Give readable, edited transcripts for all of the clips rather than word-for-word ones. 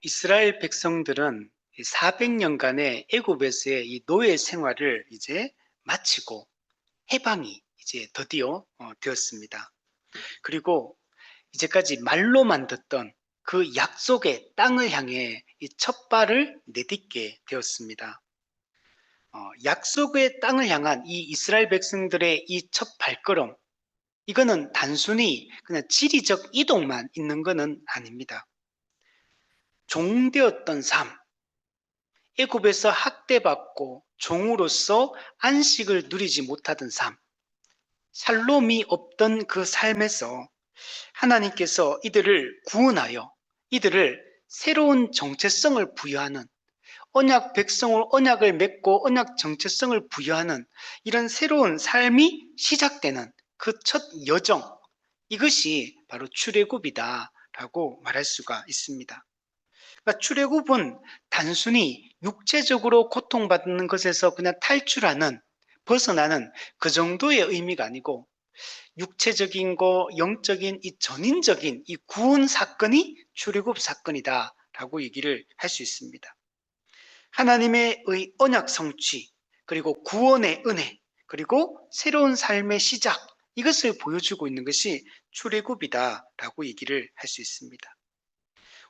이스라엘 백성들은 400년간의 애굽에서의 이 노예 생활을 이제 마치고 해방이 이제 드디어 되었습니다. 그리고 이제까지 말로만 듣던 그 약속의 땅을 향해 이 첫 발을 내딛게 되었습니다. 약속의 땅을 향한 이 이스라엘 백성들의 이 첫 발걸음, 이거는 단순히 그냥 지리적 이동만 있는 것은 아닙니다. 종되었던 삶, 애굽에서 학대받고 종으로서 안식을 누리지 못하던 삶, 샬롬이 없던 그 삶에서 하나님께서 이들을 구원하여 이들을 새로운 정체성을 부여하는, 언약 백성을 언약을 맺고 언약 정체성을 부여하는 이런 새로운 삶이 시작되는 그 첫 여정, 이것이 바로 출애굽이다라고 말할 수가 있습니다. 그러니까 출애굽은 단순히 육체적으로 고통받는 것에서 그냥 탈출하는, 벗어나는 그 정도의 의미가 아니고, 육체적인 거, 영적인 이 전인적인 이 구원 사건이 출애굽 사건이다라고 얘기를 할 수 있습니다. 하나님의 언약 성취, 그리고 구원의 은혜, 그리고 새로운 삶의 시작, 이것을 보여주고 있는 것이 출애굽이다라고 얘기를 할 수 있습니다.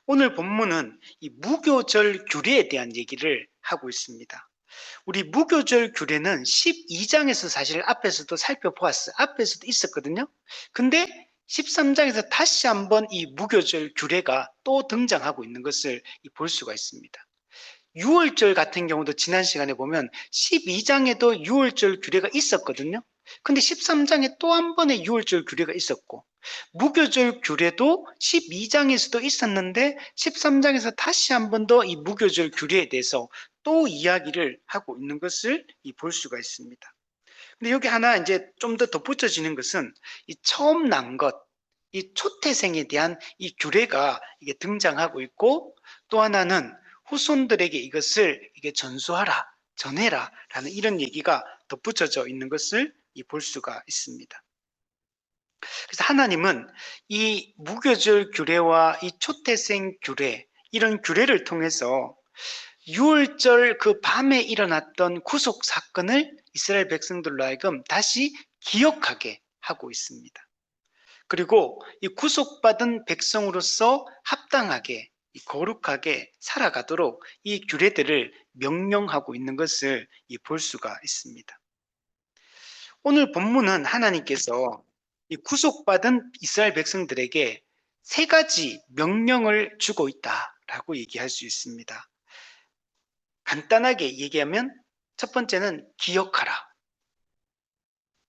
오늘 본문은 이 무교절 규례에 대한 얘기를 하고 있습니다. 우리 무교절 규례는 12장에서 사실 앞에서도 살펴보았어요. 앞에서도 있었거든요. 근데 13장에서 다시 한번 이 무교절 규례가 또 등장하고 있는 것을 볼 수가 있습니다. 유월절 같은 경우도 지난 시간에 보면 12장에도 유월절 규례가 있었거든요. 근데 13장에 또 한 번의 유월절 규례가 있었고, 무교절 규례도 12장에서도 있었는데 13장에서 다시 한 번 더 이 무교절 규례에 대해서 또 이야기를 하고 있는 것을 볼 수가 있습니다. 근데 여기 하나 이제 좀 더 덧붙여지는 것은 이 처음 난 것, 이 초태생에 대한 이 규례가 이게 등장하고 있고, 또 하나는 후손들에게 이것을 이게 전수하라, 전해라 라는 이런 얘기가 덧붙여져 있는 것을 볼 수가 있습니다. 그래서 하나님은 이 무교절 규례와 이 초태생 규례, 이런 규례를 통해서 유월절 그 밤에 일어났던 구속 사건을 이스라엘 백성들로 하여금 다시 기억하게 하고 있습니다. 그리고 이 구속받은 백성으로서 합당하게, 거룩하게 살아가도록 이 규례들을 명령하고 있는 것을 볼 수가 있습니다. 오늘 본문은 하나님께서 이 구속받은 이스라엘 백성들에게 세 가지 명령을 주고 있다라고 얘기할 수 있습니다. 간단하게 얘기하면 첫 번째는 기억하라,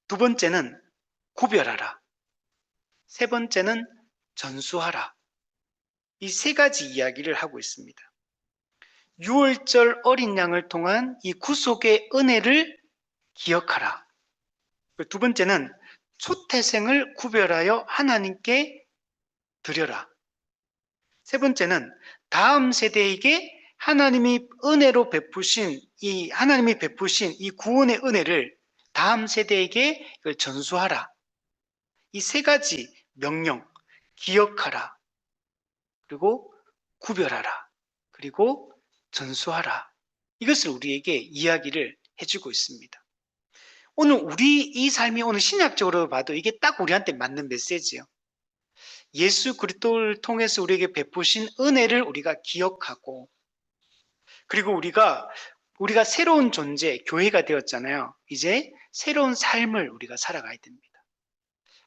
두 번째는 구별하라, 세 번째는 전수하라. 이 세 가지 이야기를 하고 있습니다. 유월절 어린 양을 통한 이 구속의 은혜를 기억하라. 두 번째는 초태생을 구별하여 하나님께 드려라. 세 번째는 다음 세대에게 하나님이 베푸신 이 구원의 은혜를 다음 세대에게 이걸 전수하라. 이 세 가지 명령, 기억하라, 그리고 구별하라, 그리고 전수하라. 이것을 우리에게 이야기를 해주고 있습니다. 오늘 우리 이 삶이 오늘 신약적으로 봐도 이게 딱 우리한테 맞는 메시지예요. 예수 그리스도를 통해서 우리에게 베푸신 은혜를 우리가 기억하고, 그리고 우리가 새로운 존재, 교회가 되었잖아요. 이제 새로운 삶을 우리가 살아가야 됩니다.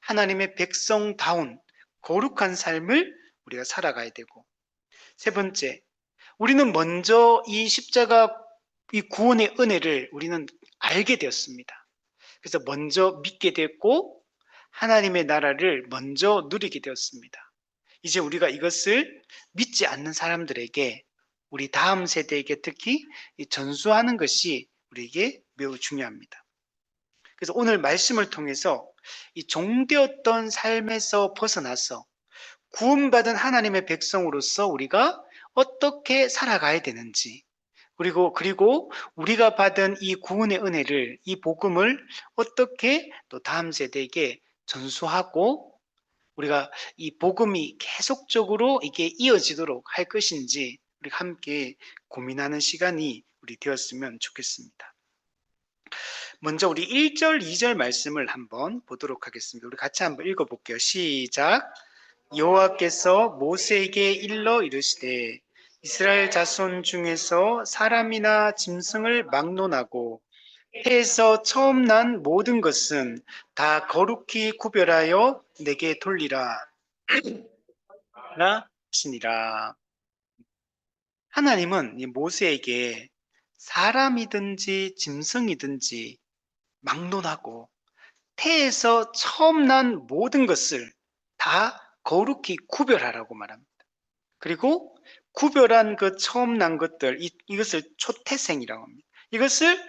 하나님의 백성다운 거룩한 삶을 우리가 살아가야 되고, 세 번째, 우리는 먼저 이 십자가, 이 구원의 은혜를 우리는 알게 되었습니다. 그래서 먼저 믿게 됐고 하나님의 나라를 먼저 누리게 되었습니다. 이제 우리가 이것을 믿지 않는 사람들에게, 우리 다음 세대에게 특히 전수하는 것이 우리에게 매우 중요합니다. 그래서 오늘 말씀을 통해서 이 종되었던 삶에서 벗어나서 구원받은 하나님의 백성으로서 우리가 어떻게 살아가야 되는지, 그리고 우리가 받은 이 구원의 은혜를, 이 복음을 어떻게 또 다음 세대에게 전수하고 우리가 이 복음이 계속적으로 이게 이어지도록 할 것인지, 우리 함께 고민하는 시간이 우리 되었으면 좋겠습니다. 먼저 우리 1절, 2절 말씀을 한번 보도록 하겠습니다. 우리 같이 한번 읽어볼게요. 시작. 여호와께서 모세에게 일러 이르시되 이스라엘 자손 중에서 사람이나 짐승을 막론하고 해에서 처음 난 모든 것은 다 거룩히 구별하여 내게 돌리라 하시니라. 하나님은 이 모세에게 사람이든지 짐승이든지 막론하고 태에서 처음 난 모든 것을 다 거룩히 구별하라고 말합니다. 그리고 구별한 그 처음 난 것들, 이것을 초태생이라고 합니다. 이것을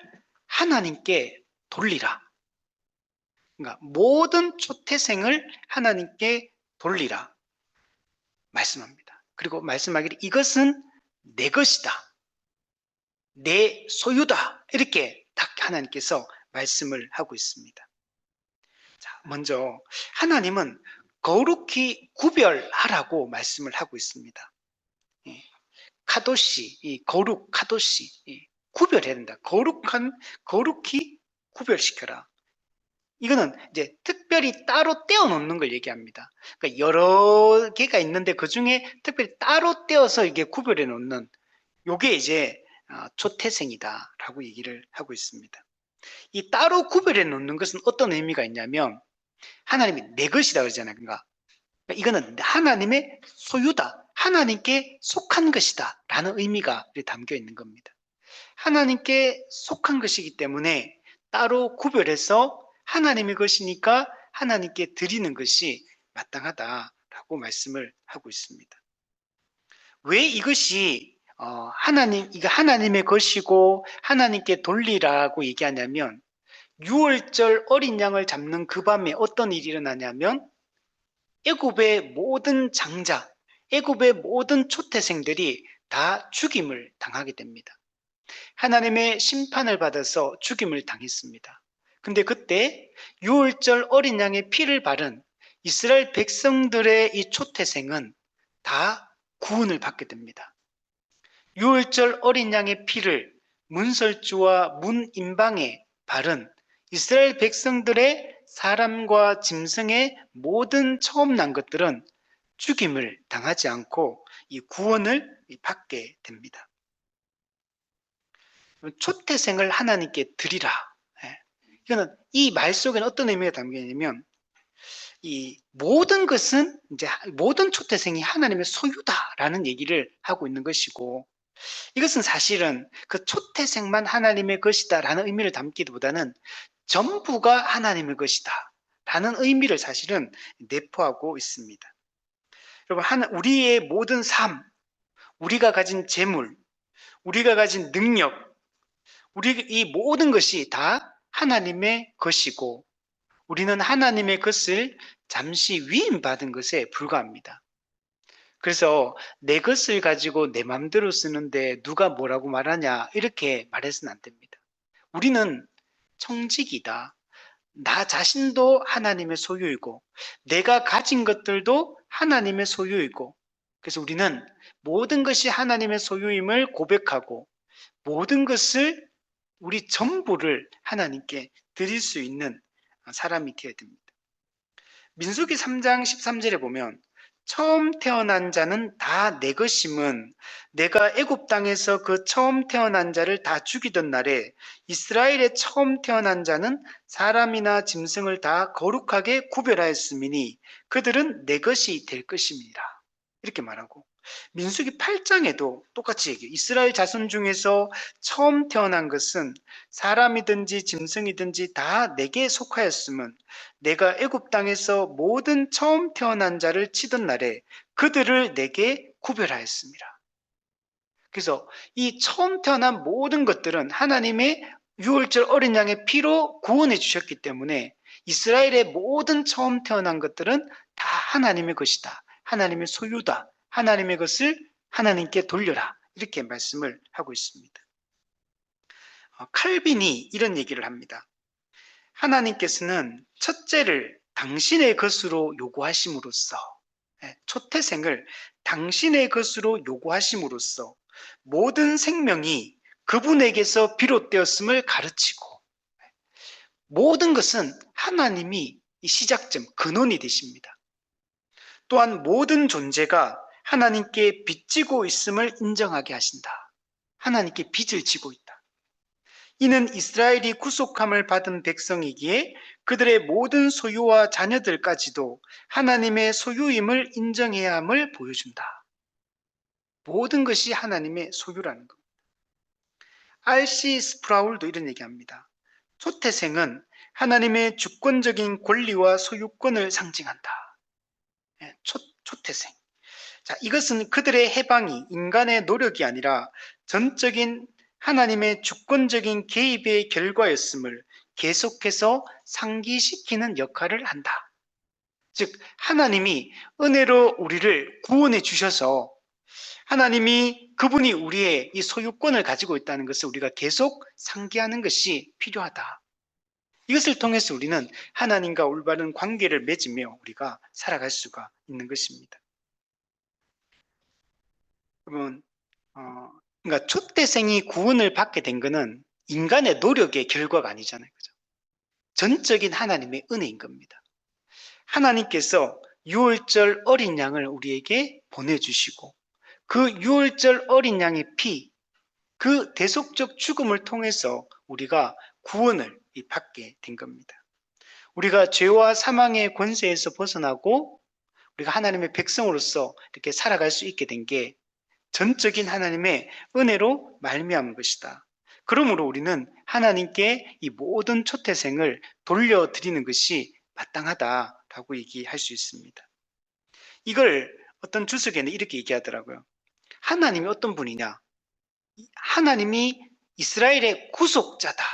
하나님께 돌리라. 그러니까 모든 초태생을 하나님께 돌리라 말씀합니다. 그리고 말씀하기를 이것은 내 것이다. 내 소유다. 이렇게 딱 하나님께서 말씀을 하고 있습니다. 자, 먼저 하나님은 거룩히 구별하라고 말씀을 하고 있습니다. 카도시, 이 거룩 카도시, 구별해야 된다. 거룩히 구별시켜라. 이거는 이제 특별히 따로 떼어 놓는 걸 얘기합니다. 그러니까 여러 개가 있는데 그 중에 특별히 따로 떼어서 이게 구별해 놓는 요게 이제 초태생이다라고 얘기를 하고 있습니다. 이 따로 구별해 놓는 것은 어떤 의미가 있냐면 하나님이 내 것이다 그러잖아요. 그러니까 이거는 하나님의 소유다. 하나님께 속한 것이다 라는 의미가 담겨 있는 겁니다. 하나님께 속한 것이기 때문에 따로 구별해서 하나님의 것이니까 하나님께 드리는 것이 마땅하다라고 말씀을 하고 있습니다. 왜 이것이 이거 하나님의 것이고 하나님께 돌리라고 얘기하냐면 6월절 어린 양을 잡는 그 밤에 어떤 일이 일어나냐면 애굽의 모든 장자, 애굽의 모든 초태생들이 다 죽임을 당하게 됩니다. 하나님의 심판을 받아서 죽임을 당했습니다. 근데 그때 6월절 어린 양의 피를 바른 이스라엘 백성들의 이 초태생은 다 구원을 받게 됩니다. 6월절 어린 양의 피를 문설주와 문인방에 바른 이스라엘 백성들의 사람과 짐승의 모든 처음 난 것들은 죽임을 당하지 않고 이 구원을 받게 됩니다. 초태생을 하나님께 드리라. 이거는 이 말 속에는 어떤 의미가 담겨 있냐면 이 모든 것은 이제 모든 초태생이 하나님의 소유다라는 얘기를 하고 있는 것이고 이것은 사실은 그 초태생만 하나님의 것이다라는 의미를 담기보다는 전부가 하나님의 것이다라는 의미를 사실은 내포하고 있습니다. 여러분, 우리의 모든 삶, 우리가 가진 재물, 우리가 가진 능력, 우리 이 모든 것이 다 하나님의 것이고 우리는 하나님의 것을 잠시 위임받은 것에 불과합니다. 그래서 내 것을 가지고 내 마음대로 쓰는데 누가 뭐라고 말하냐 이렇게 말해서는 안 됩니다. 우리는 청직이다. 나 자신도 하나님의 소유이고 내가 가진 것들도 하나님의 소유이고 그래서 우리는 모든 것이 하나님의 소유임을 고백하고 모든 것을 우리 전부를 하나님께 드릴 수 있는 사람이 되어야 됩니다. 민수기 3장 13절에 보면 처음 태어난 자는 다 내 것임은 내가 애굽 땅에서 그 처음 태어난 자를 다 죽이던 날에 이스라엘의 처음 태어난 자는 사람이나 짐승을 다 거룩하게 구별하였음이니 그들은 내 것이 될 것입니다. 이렇게 말하고 민수기 8장에도 똑같이 얘기해요. 이스라엘 자손 중에서 처음 태어난 것은 사람이든지 짐승이든지 다 내게 속하였음은 내가 애굽 땅에서 모든 처음 태어난 자를 치던 날에 그들을 내게 구별하였습니다. 그래서 이 처음 태어난 모든 것들은 하나님의 유월절 어린 양의 피로 구원해 주셨기 때문에 이스라엘의 모든 처음 태어난 것들은 다 하나님의 것이다. 하나님의 소유다. 하나님의 것을 하나님께 돌려라. 이렇게 말씀을 하고 있습니다. 칼빈이 이런 얘기를 합니다. 하나님께서는 첫째를 당신의 것으로 요구하심으로써 초태생을 당신의 것으로 요구하심으로써 모든 생명이 그분에게서 비롯되었음을 가르치고, 모든 것은 하나님이 이 시작점, 근원이 되십니다. 또한 모든 존재가 하나님께 빚지고 있음을 인정하게 하신다. 하나님께 빚을 지고 있다. 이는 이스라엘이 구속함을 받은 백성이기에 그들의 모든 소유와 자녀들까지도 하나님의 소유임을 인정해야 함을 보여준다. 모든 것이 하나님의 소유라는 겁니다. R.C. 스프라울도 이런 얘기합니다. 초태생은 하나님의 주권적인 권리와 소유권을 상징한다. 초태생. 자, 이것은 그들의 해방이 인간의 노력이 아니라 전적인 하나님의 주권적인 개입의 결과였음을 계속해서 상기시키는 역할을 한다. 즉, 하나님이 은혜로 우리를 구원해 주셔서 하나님이 그분이 우리의 이 소유권을 가지고 있다는 것을 우리가 계속 상기하는 것이 필요하다. 이것을 통해서 우리는 하나님과 올바른 관계를 맺으며 우리가 살아갈 수가 있는 것입니다. 여러분, 그러니까 초대생이 구원을 받게 된 것은 인간의 노력의 결과가 아니잖아요. 그죠? 전적인 하나님의 은혜인 겁니다. 하나님께서 유월절 어린 양을 우리에게 보내주시고 그 유월절 어린 양의 피, 그 대속적 죽음을 통해서 우리가 구원을 받게 된 겁니다. 우리가 죄와 사망의 권세에서 벗어나고 우리가 하나님의 백성으로서 이렇게 살아갈 수 있게 된 게 전적인 하나님의 은혜로 말미암은 것이다. 그러므로 우리는 하나님께 이 모든 초태생을 돌려드리는 것이 마땅하다라고 얘기할 수 있습니다. 이걸 어떤 주석에는 이렇게 얘기하더라고요. 하나님이 어떤 분이냐? 하나님이 이스라엘의 구속자다.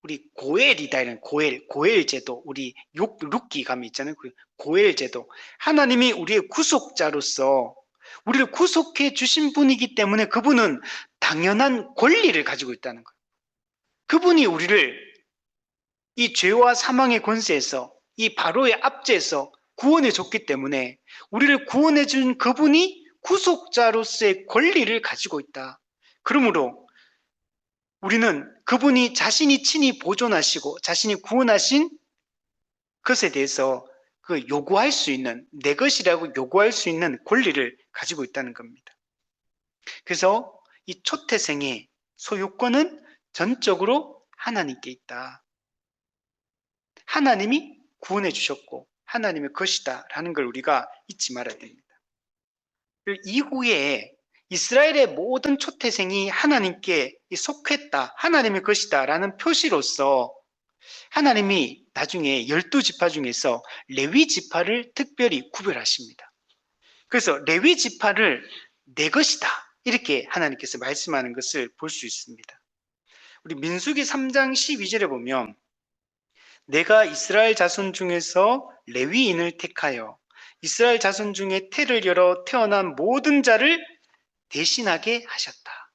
우리 고엘이다 이런 고엘 제도, 우리 룻기 감이 있잖아요. 그 고엘 제도. 하나님이 우리의 구속자로서 우리를 구속해 주신 분이기 때문에 그분은 당연한 권리를 가지고 있다는 거예요. 그분이 우리를 이 죄와 사망의 권세에서 이 바로의 압제에서 구원해 줬기 때문에 우리를 구원해 준 그분이 구속자로서의 권리를 가지고 있다. 그러므로 우리는 그분이 자신이 친히 보존하시고 자신이 구원하신 것에 대해서 그 요구할 수 있는, 내 것이라고 요구할 수 있는 권리를 가지고 있다는 겁니다. 그래서 이 초태생의 소유권은 전적으로 하나님께 있다. 하나님이 구원해 주셨고 하나님의 것이다 라는 걸 우리가 잊지 말아야 됩니다. 이후에 이스라엘의 모든 초태생이 하나님께 속했다, 하나님의 것이다 라는 표시로서 하나님이 나중에 12지파 중에서 레위 지파를 특별히 구별하십니다. 그래서 레위 지파를 내 것이다 이렇게 하나님께서 말씀하는 것을 볼 수 있습니다. 우리 민수기 3장 12절에 보면 내가 이스라엘 자손 중에서 레위인을 택하여 이스라엘 자손 중에 태를 열어 태어난 모든 자를 대신하게 하셨다.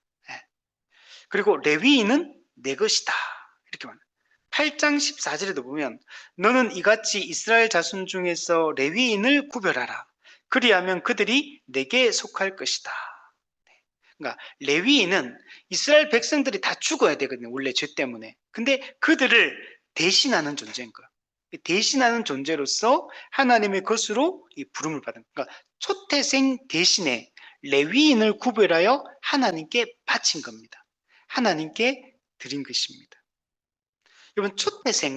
그리고 레위인은 내 것이다 이렇게 말합니다. 8장 14절에도 보면 너는 이같이 이스라엘 자손 중에서 레위인을 구별하라. 그리하면 그들이 내게 속할 것이다. 그러니까 레위인은 이스라엘 백성들이 다 죽어야 되거든요. 원래 죄 때문에. 근데 그들을 대신하는 존재인 거예요. 대신하는 존재로서 하나님의 것으로 이 부름을 받은 거예요. 그러니까 초태생 대신에 레위인을 구별하여 하나님께 바친 겁니다. 하나님께 드린 것입니다. 여러분, 초태생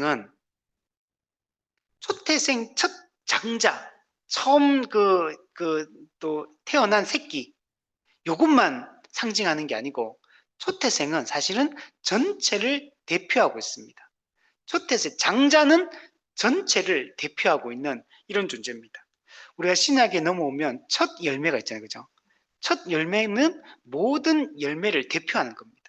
첫 장자, 처음 또 태어난 새끼, 요것만 상징하는 게 아니고 초태생은 사실은 전체를 대표하고 있습니다. 초태생, 장자는 전체를 대표하고 있는 이런 존재입니다. 우리가 신약에 넘어오면 첫 열매가 있잖아요. 그죠? 첫 열매는 모든 열매를 대표하는 겁니다.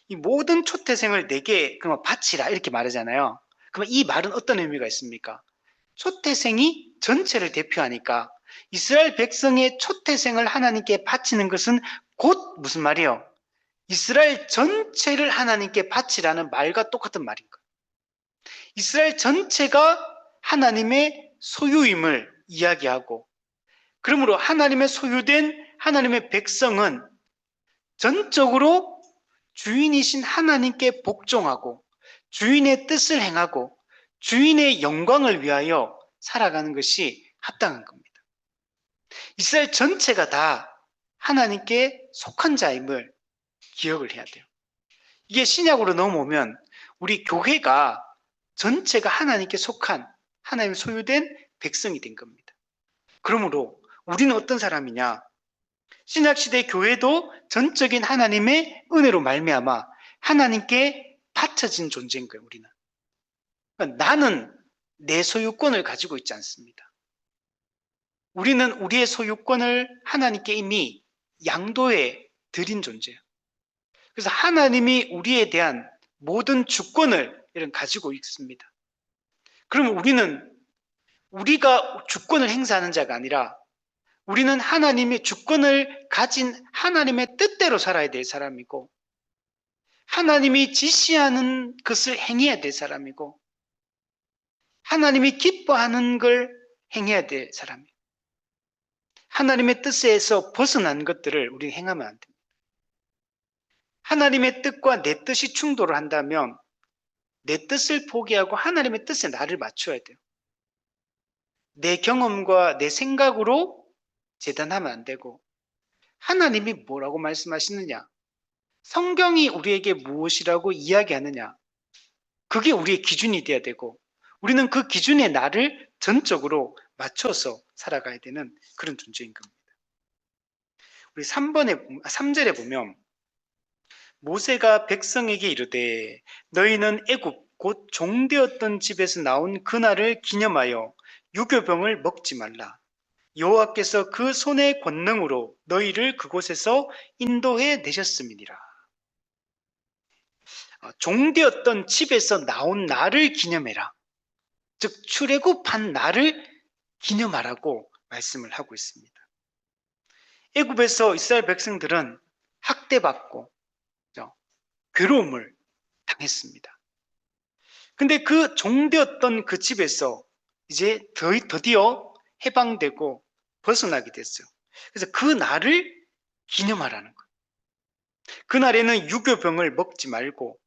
이 모든 초태생을 내게 바치라 이렇게 말하잖아요. 그럼 이 말은 어떤 의미가 있습니까? 초태생이 전체를 대표하니까 이스라엘 백성의 초태생을 하나님께 바치는 것은 곧 무슨 말이요? 이스라엘 전체를 하나님께 바치라는 말과 똑같은 말인 거예요. 이스라엘 전체가 하나님의 소유임을 이야기하고, 그러므로 하나님의 소유된 하나님의 백성은 전적으로 주인이신 하나님께 복종하고 주인의 뜻을 행하고 주인의 영광을 위하여 살아가는 것이 합당한 겁니다. 이스라엘 전체가 다 하나님께 속한 자임을 기억을 해야 돼요. 이게 신약으로 넘어오면 우리 교회가 전체가 하나님께 속한 하나님 소유된 백성이 된 겁니다. 그러므로 우리는 어떤 사람이냐? 신약시대 교회도 전적인 하나님의 은혜로 말미암아 하나님께 바쳐진 존재인 거예요. 우리는. 그러니까 나는 내 소유권을 가지고 있지 않습니다. 우리는 우리의 소유권을 하나님께 이미 양도해 드린 존재예요. 그래서 하나님이 우리에 대한 모든 주권을 가지고 있습니다. 그러면 우리가 주권을 행사하는 자가 아니라 우리는 하나님의 주권을 가진 하나님의 뜻대로 살아야 될 사람이고 하나님이 지시하는 것을 행해야 될 사람이고 하나님이 기뻐하는 걸 행해야 될 사람이에요. 하나님의 뜻에서 벗어난 것들을 우리는 행하면 안 됩니다. 하나님의 뜻과 내 뜻이 충돌을 한다면 내 뜻을 포기하고 하나님의 뜻에 나를 맞춰야 돼요. 내 경험과 내 생각으로 재단하면 안 되고 하나님이 뭐라고 말씀하시느냐? 성경이 우리에게 무엇이라고 이야기하느냐? 그게 우리의 기준이 돼야 되고 우리는 그 기준에 나를 전적으로 맞춰서 살아가야 되는 그런 존재인 겁니다. 우리 3절에 보면 모세가 백성에게 이르되 너희는 애굽 곧 종되었던 집에서 나온 그날을 기념하여 유교병을 먹지 말라. 여호와께서 그 손의 권능으로 너희를 그곳에서 인도해 내셨음이니라. 종되었던 집에서 나온 날을 기념해라. 즉 출애굽한 날을 기념하라고 말씀을 하고 있습니다. 애굽에서 이스라엘 백성들은 학대받고 괴로움을 당했습니다. 근데 그 종되었던 그 집에서 이제 드디어 해방되고 벗어나게 됐어요. 그래서 그 날을 기념하라는 거예요. 그날에는 유교병을 먹지 말고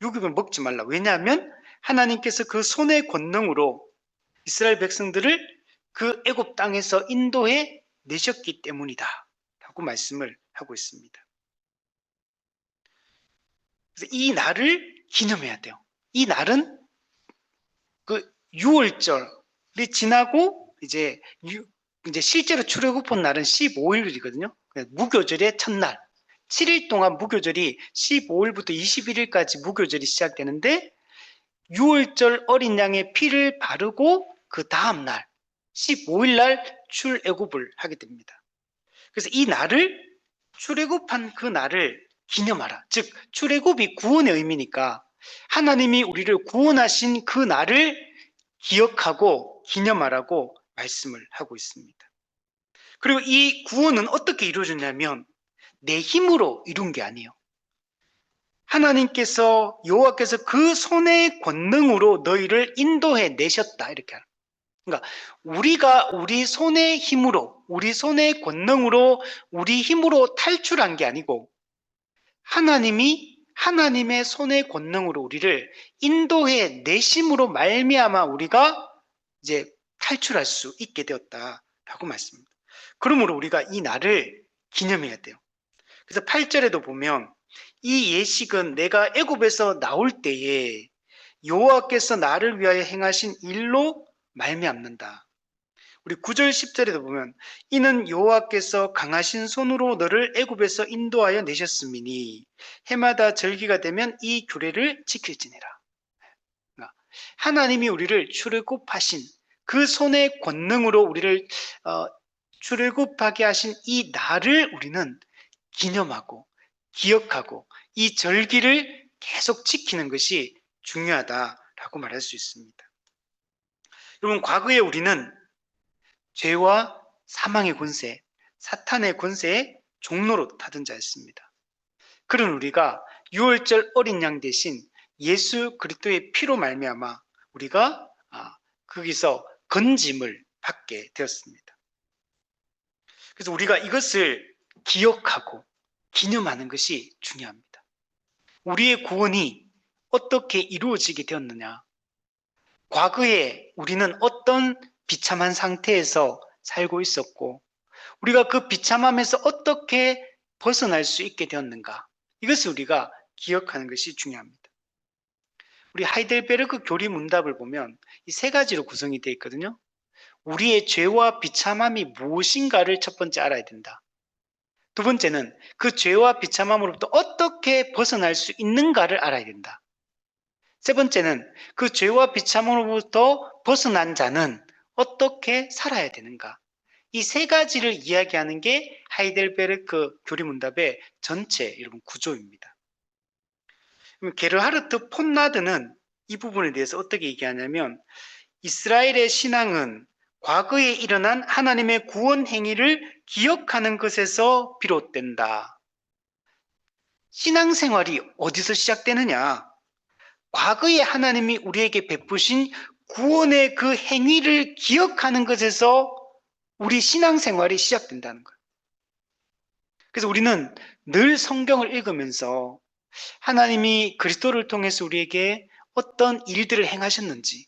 유교병을 먹지 말라. 왜냐하면 하나님께서 그 손의 권능으로 이스라엘 백성들을 그 애굽 땅에서 인도해 내셨기 때문이다 라고 말씀을 하고 있습니다. 그래서 이 날을 기념해야 돼요. 이 날은 그 6월절이 지나고 이제 실제로 출애굽한 날은 15일이거든요. 무교절의 첫날. 7일 동안 무교절이 15일부터 21일까지 무교절이 시작되는데 6월절 어린 양의 피를 바르고 그 다음 날 15일 날 출애굽을 하게 됩니다. 그래서 이 날을 출애굽한 그 날을 기념하라. 즉 출애굽이 구원의 의미니까 하나님이 우리를 구원하신 그 날을 기억하고 기념하라고 말씀을 하고 있습니다. 그리고 이 구원은 어떻게 이루어졌냐면 내 힘으로 이룬 게 아니에요. 하나님께서 여호와께서 그 손의 권능으로 너희를 인도해 내셨다 이렇게 하는. 그러니까 우리가 우리 손의 힘으로 우리 손의 권능으로 우리 힘으로 탈출한 게 아니고 하나님이 하나님의 손의 권능으로 우리를 인도해 내심으로 말미암아 우리가 이제 탈출할 수 있게 되었다라고 말씀합니다. 그러므로 우리가 이 날을 기념해야 돼요. 그래서 8절에도 보면 이 예식은 내가 애굽에서 나올 때에 여호와께서 나를 위하여 행하신 일로 말미암는다. 우리 9절 10절에도 보면 이는 여호와께서 강하신 손으로 너를 애굽에서 인도하여 내셨음이니 해마다 절기가 되면 이 규례를 지킬지니라. 하나님이 우리를 출애굽하신 그 손의 권능으로 우리를 출애굽하게 하신 이 날을 우리는 기념하고 기억하고 이 절기를 계속 지키는 것이 중요하다라고 말할 수 있습니다. 여러분 과거에 우리는 죄와 사망의 권세, 사탄의 권세에 종로로 타던 자였습니다. 그런 우리가 6월절 어린 양 대신 예수 그리스도의 피로 말미암아 우리가 거기서 건짐을 받게 되었습니다. 그래서 우리가 이것을 기억하고 기념하는 것이 중요합니다. 우리의 구원이 어떻게 이루어지게 되었느냐? 과거에 우리는 어떤 비참한 상태에서 살고 있었고, 우리가 그 비참함에서 어떻게 벗어날 수 있게 되었는가? 이것을 우리가 기억하는 것이 중요합니다. 우리 하이델베르크 교리 문답을 보면 이 세 가지로 구성이 되어 있거든요. 우리의 죄와 비참함이 무엇인가를 첫 번째 알아야 된다. 두 번째는 그 죄와 비참함으로부터 어떻게 벗어날 수 있는가를 알아야 된다. 세 번째는 그 죄와 비참함으로부터 벗어난 자는 어떻게 살아야 되는가. 이 세 가지를 이야기하는 게 하이델베르크 교리문답의 전체 여러분 구조입니다. 게르하르트 폰라드는 이 부분에 대해서 어떻게 얘기하냐면 이스라엘의 신앙은 과거에 일어난 하나님의 구원 행위를 기억하는 것에서 비롯된다. 신앙생활이 어디서 시작되느냐? 과거에 하나님이 우리에게 베푸신 구원의 그 행위를 기억하는 것에서 우리 신앙생활이 시작된다는 거예요. 그래서 우리는 늘 성경을 읽으면서 하나님이 그리스도를 통해서 우리에게 어떤 일들을 행하셨는지,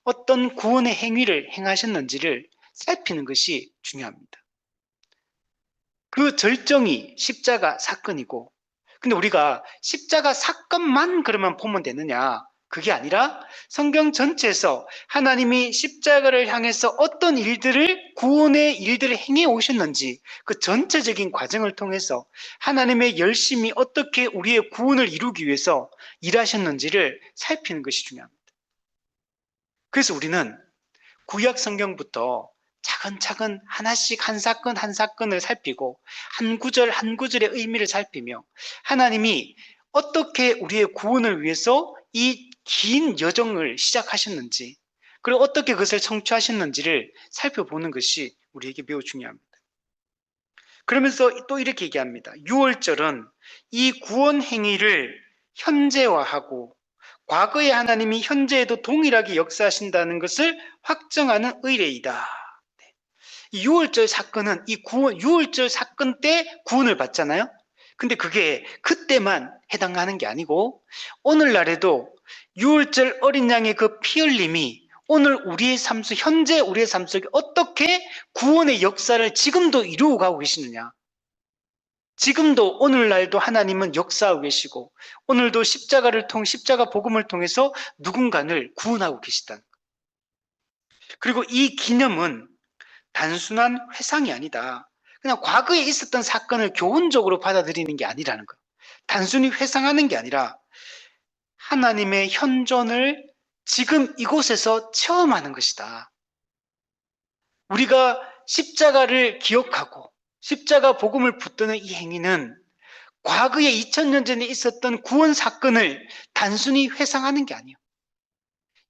어떤 구원의 행위를 행하셨는지를 살피는 것이 중요합니다. 그 절정이 십자가 사건이고, 근데 우리가 십자가 사건만 그러면 보면 되느냐? 그게 아니라 성경 전체에서 하나님이 십자가를 향해서 어떤 일들을, 구원의 일들을 행해 오셨는지 그 전체적인 과정을 통해서 하나님의 열심히 어떻게 우리의 구원을 이루기 위해서 일하셨는지를 살피는 것이 중요합니다. 그래서 우리는 구약 성경부터 차근차근 하나씩 한 사건 한 사건을 살피고 한 구절 한 구절의 의미를 살피며 하나님이 어떻게 우리의 구원을 위해서 이 긴 여정을 시작하셨는지 그리고 어떻게 그것을 성취하셨는지를 살펴보는 것이 우리에게 매우 중요합니다. 그러면서 또 이렇게 얘기합니다. 6월절은 이 구원 행위를 현재화하고 과거의 하나님이 현재에도 동일하게 역사하신다는 것을 확정하는 의례이다. 이 6월절 사건은 이 구원, 6월절 사건 때 구원을 받잖아요. 근데 그게 그때만 해당하는 게 아니고 오늘날에도 6월절 어린 양의 그 피 흘림이 오늘 우리의 삶 속, 현재 우리의 삶 속에 어떻게 구원의 역사를 지금도 이루어 가고 계시느냐. 지금도 오늘날도 하나님은 역사하고 계시고 오늘도 십자가 복음을 통해서 누군가를 구원하고 계시다. 그리고 이 기념은 단순한 회상이 아니다. 그냥 과거에 있었던 사건을 교훈적으로 받아들이는 게 아니라는 거예요. 단순히 회상하는 게 아니라 하나님의 현존을 지금 이곳에서 체험하는 것이다. 우리가 십자가를 기억하고 십자가 복음을 붙드는 이 행위는 과거에 2000년 전에 있었던 구원 사건을 단순히 회상하는 게 아니에요.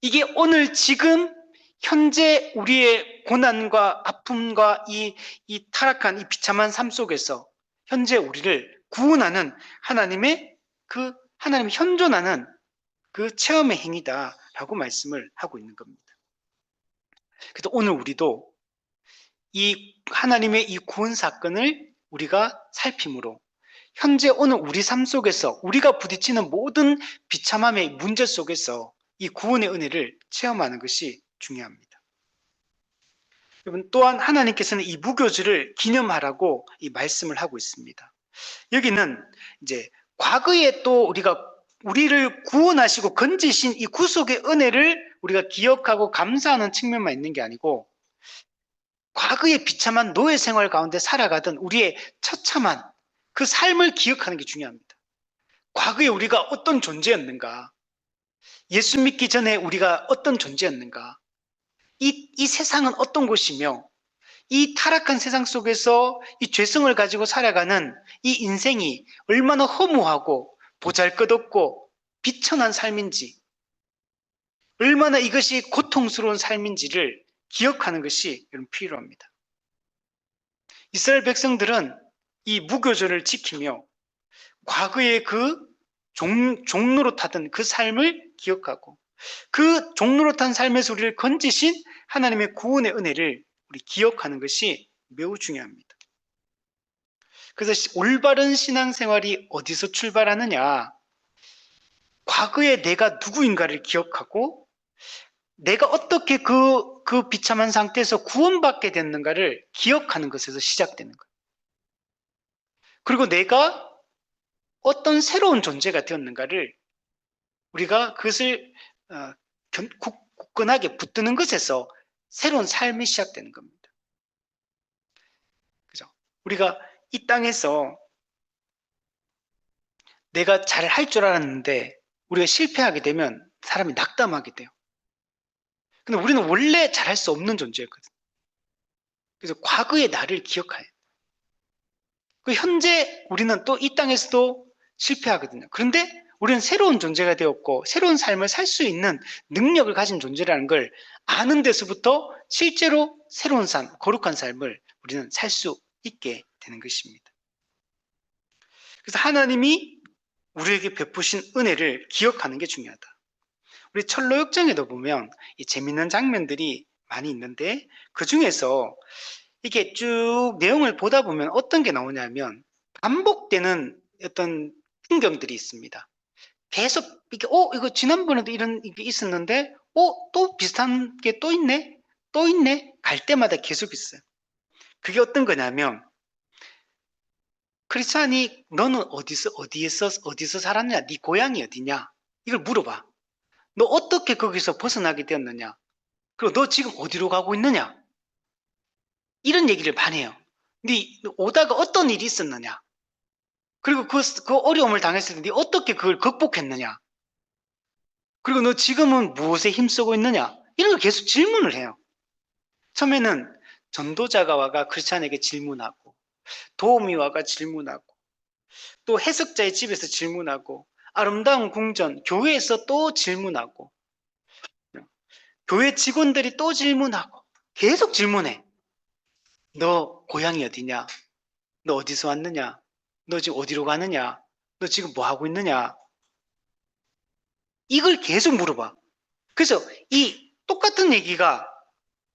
이게 오늘 지금 현재 우리의 고난과 아픔과 이 타락한 이 비참한 삶 속에서 현재 우리를 구원하는 하나님의 하나님 현존하는 그 체험의 행위다라고 말씀을 하고 있는 겁니다. 그래서 오늘 우리도 이 하나님의 이 구원 사건을 우리가 살핌으로 현재 오늘 우리 삶 속에서 우리가 부딪히는 모든 비참함의 문제 속에서 이 구원의 은혜를 체험하는 것이 중요합니다. 여러분 또한 하나님께서는 이 무교주를 기념하라고 이 말씀을 하고 있습니다. 여기는 이제 과거에 또 우리를 구원하시고 건지신 이 구속의 은혜를 우리가 기억하고 감사하는 측면만 있는 게 아니고 과거의 비참한 노예 생활 가운데 살아가던 우리의 처참한 그 삶을 기억하는 게 중요합니다. 과거에 우리가 어떤 존재였는가? 예수 믿기 전에 우리가 어떤 존재였는가? 이 세상은 어떤 곳이며 이 타락한 세상 속에서 이 죄성을 가지고 살아가는 이 인생이 얼마나 허무하고 보잘것없고 비천한 삶인지 얼마나 이것이 고통스러운 삶인지를 기억하는 것이 필요합니다. 이스라엘 백성들은 이 무교절을 지키며 과거의 그 종노릇하던 그 삶을 기억하고 그 종노릇한 삶에서 우리를 건지신 하나님의 구원의 은혜를 우리 기억하는 것이 매우 중요합니다. 그래서 올바른 신앙생활이 어디서 출발하느냐? 과거의 내가 누구인가를 기억하고 내가 어떻게 그 비참한 상태에서 구원받게 됐는가를 기억하는 것에서 시작되는 거예요. 그리고 내가 어떤 새로운 존재가 되었는가를 우리가 그것을 굳건하게 붙드는 것에서 새로운 삶이 시작되는 겁니다. 그죠? 우리가 이 땅에서 내가 잘 할 줄 알았는데 우리가 실패하게 되면 사람이 낙담하게 돼요. 근데 우리는 원래 잘할 수 없는 존재였거든. 그래서 과거의 나를 기억해야 돼요. 그 현재 우리는 또 이 땅에서도 실패하거든요. 그런데 우리는 새로운 존재가 되었고 새로운 삶을 살 수 있는 능력을 가진 존재라는 걸 아는 데서부터 실제로 새로운 삶, 거룩한 삶을 우리는 살 수 있게 되는 것입니다. 그래서 하나님이 우리에게 베푸신 은혜를 기억하는 게 중요하다. 우리 철로역정에도 보면 이 재밌는 장면들이 많이 있는데 그 중에서 이게 쭉 내용을 보다 보면 어떤 게 나오냐면 반복되는 어떤 풍경들이 있습니다. 계속 이게 이거 지난번에도 이런 게 있었는데 또 비슷한 게 또 있네? 또 있네? 갈 때마다 계속 있어요. 그게 어떤 거냐면 크리스찬이 너는 어디서 살았냐? 네 고향이 어디냐? 이걸 물어봐. 너 어떻게 거기서 벗어나게 되었느냐? 그리고 너 지금 어디로 가고 있느냐? 이런 얘기를 많이 해요. 네 오다가 어떤 일이 있었느냐? 그리고 그 어려움을 당했을 때 네 어떻게 그걸 극복했느냐? 그리고 너 지금은 무엇에 힘쓰고 있느냐? 이런 걸 계속 질문을 해요. 처음에는 전도자가 와가 크리스찬에게 질문하고 도우미 와가 질문하고 또 해석자의 집에서 질문하고 아름다운 궁전, 교회에서 또 질문하고 교회 직원들이 또 질문하고 계속 질문해. 너 고향이 어디냐? 너 어디서 왔느냐? 너 지금 어디로 가느냐? 너 지금 뭐 하고 있느냐? 이걸 계속 물어봐. 그래서 이 똑같은 얘기가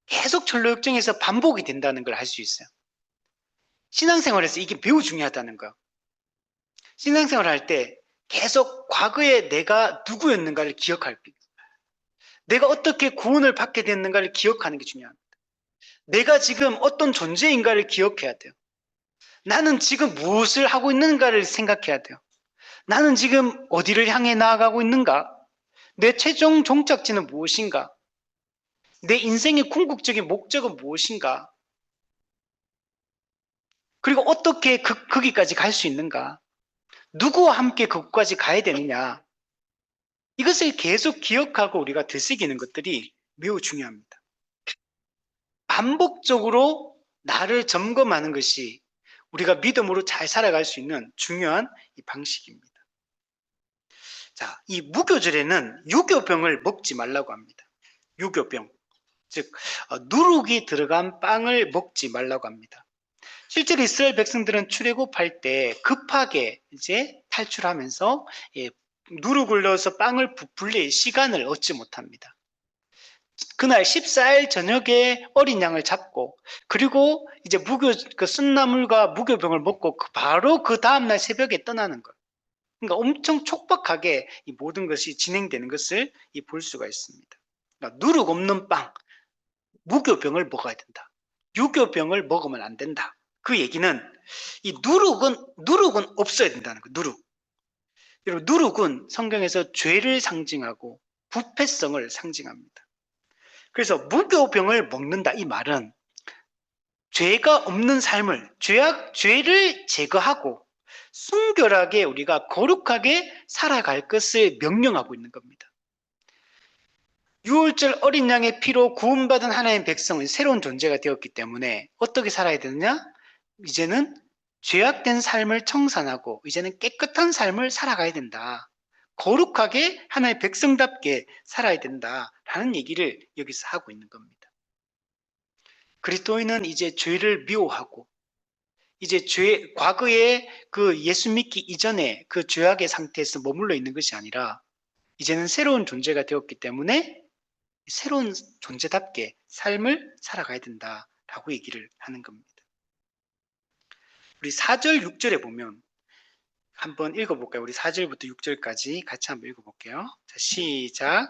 계속 철로역정에서 반복이 된다는 걸 알 수 있어요. 신앙생활에서 이게 매우 중요하다는 거예요. 신앙생활을 할 때 계속 과거에 내가 누구였는가를 기억할 필요. 내가 어떻게 구원을 받게 됐는가를 기억하는 게 중요합니다. 내가 지금 어떤 존재인가를 기억해야 돼요. 나는 지금 무엇을 하고 있는가를 생각해야 돼요. 나는 지금 어디를 향해 나아가고 있는가? 내 최종 종착지는 무엇인가? 내 인생의 궁극적인 목적은 무엇인가? 그리고 어떻게 거기까지 갈 수 있는가? 누구와 함께 그곳까지 가야 되느냐? 이것을 계속 기억하고 우리가 되새기는 것들이 매우 중요합니다. 반복적으로 나를 점검하는 것이 우리가 믿음으로 잘 살아갈 수 있는 중요한 방식입니다. 자, 이 무교절에는 유교병을 먹지 말라고 합니다. 유교병, 즉 누룩이 들어간 빵을 먹지 말라고 합니다. 실제로 이스라엘 백성들은 출애굽할 때 급하게 이제 탈출하면서 누룩을 넣어서 빵을 부풀릴 시간을 얻지 못합니다. 그날 14일 저녁에 어린 양을 잡고 그리고 이제 쓴나물과 무교병을 먹고 바로 그 다음날 새벽에 떠나는 것. 그러니까 엄청 촉박하게 이 모든 것이 진행되는 것을 볼 수가 있습니다. 그러니까 누룩 없는 빵, 무교병을 먹어야 된다. 유교병을 먹으면 안 된다. 그 얘기는 이 누룩은 없어야 된다는 거예요. 누룩. 그리고 누룩은 성경에서 죄를 상징하고 부패성을 상징합니다. 그래서 무교병을 먹는다 이 말은 죄가 없는 삶을 죄를 제거하고 순결하게 우리가 거룩하게 살아갈 것을 명령하고 있는 겁니다. 유월절 어린 양의 피로 구원받은 하나님의 백성은 새로운 존재가 되었기 때문에 어떻게 살아야 되느냐? 이제는 죄악된 삶을 청산하고 이제는 깨끗한 삶을 살아가야 된다. 거룩하게 하나님의 백성답게 살아야 된다라는 얘기를 여기서 하고 있는 겁니다. 그리스도인은 이제 죄를 미워하고 이제 과거에 그 예수 믿기 이전에 그 죄악의 상태에서 머물러 있는 것이 아니라 이제는 새로운 존재가 되었기 때문에 새로운 존재답게 삶을 살아가야 된다라고 얘기를 하는 겁니다. 우리 4절, 6절에 보면 한번 읽어볼까요? 우리 4절부터 6절까지 같이 한번 읽어볼게요. 자, 시작.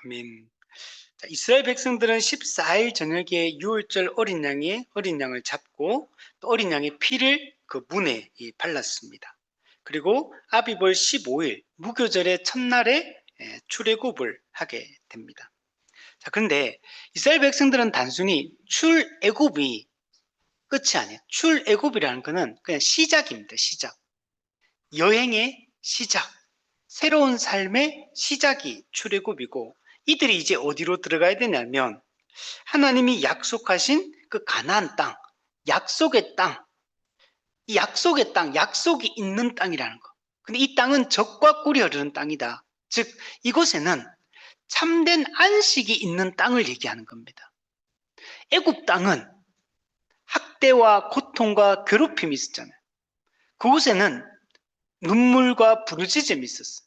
아멘. 자, 이스라엘 백성들은 14일 저녁에 유월절 어린 양을 잡고 또 어린 양의 피를 그 문에 발랐습니다. 그리고 아비벌 15일 무교절의 첫날에 출애굽을 하게 됩니다. 자, 그런데 이스라엘 백성들은 단순히 출애굽이 끝이 아니에요. 출애굽이라는 것은 그냥 시작입니다. 시작. 여행의 시작. 새로운 삶의 시작이 출애굽이고, 이들이 이제 어디로 들어가야 되냐면 하나님이 약속하신 그 가나안 땅, 약속의 땅, 이 약속의 땅, 약속이 있는 땅이라는 거. 근데 이 땅은 젖과 꿀이 흐르는 땅이다. 즉 이곳에는 참된 안식이 있는 땅을 얘기하는 겁니다. 애굽 땅은 학대와 고통과 괴롭힘이 있었잖아요. 그곳에는 눈물과 부르짖음이 있었어요.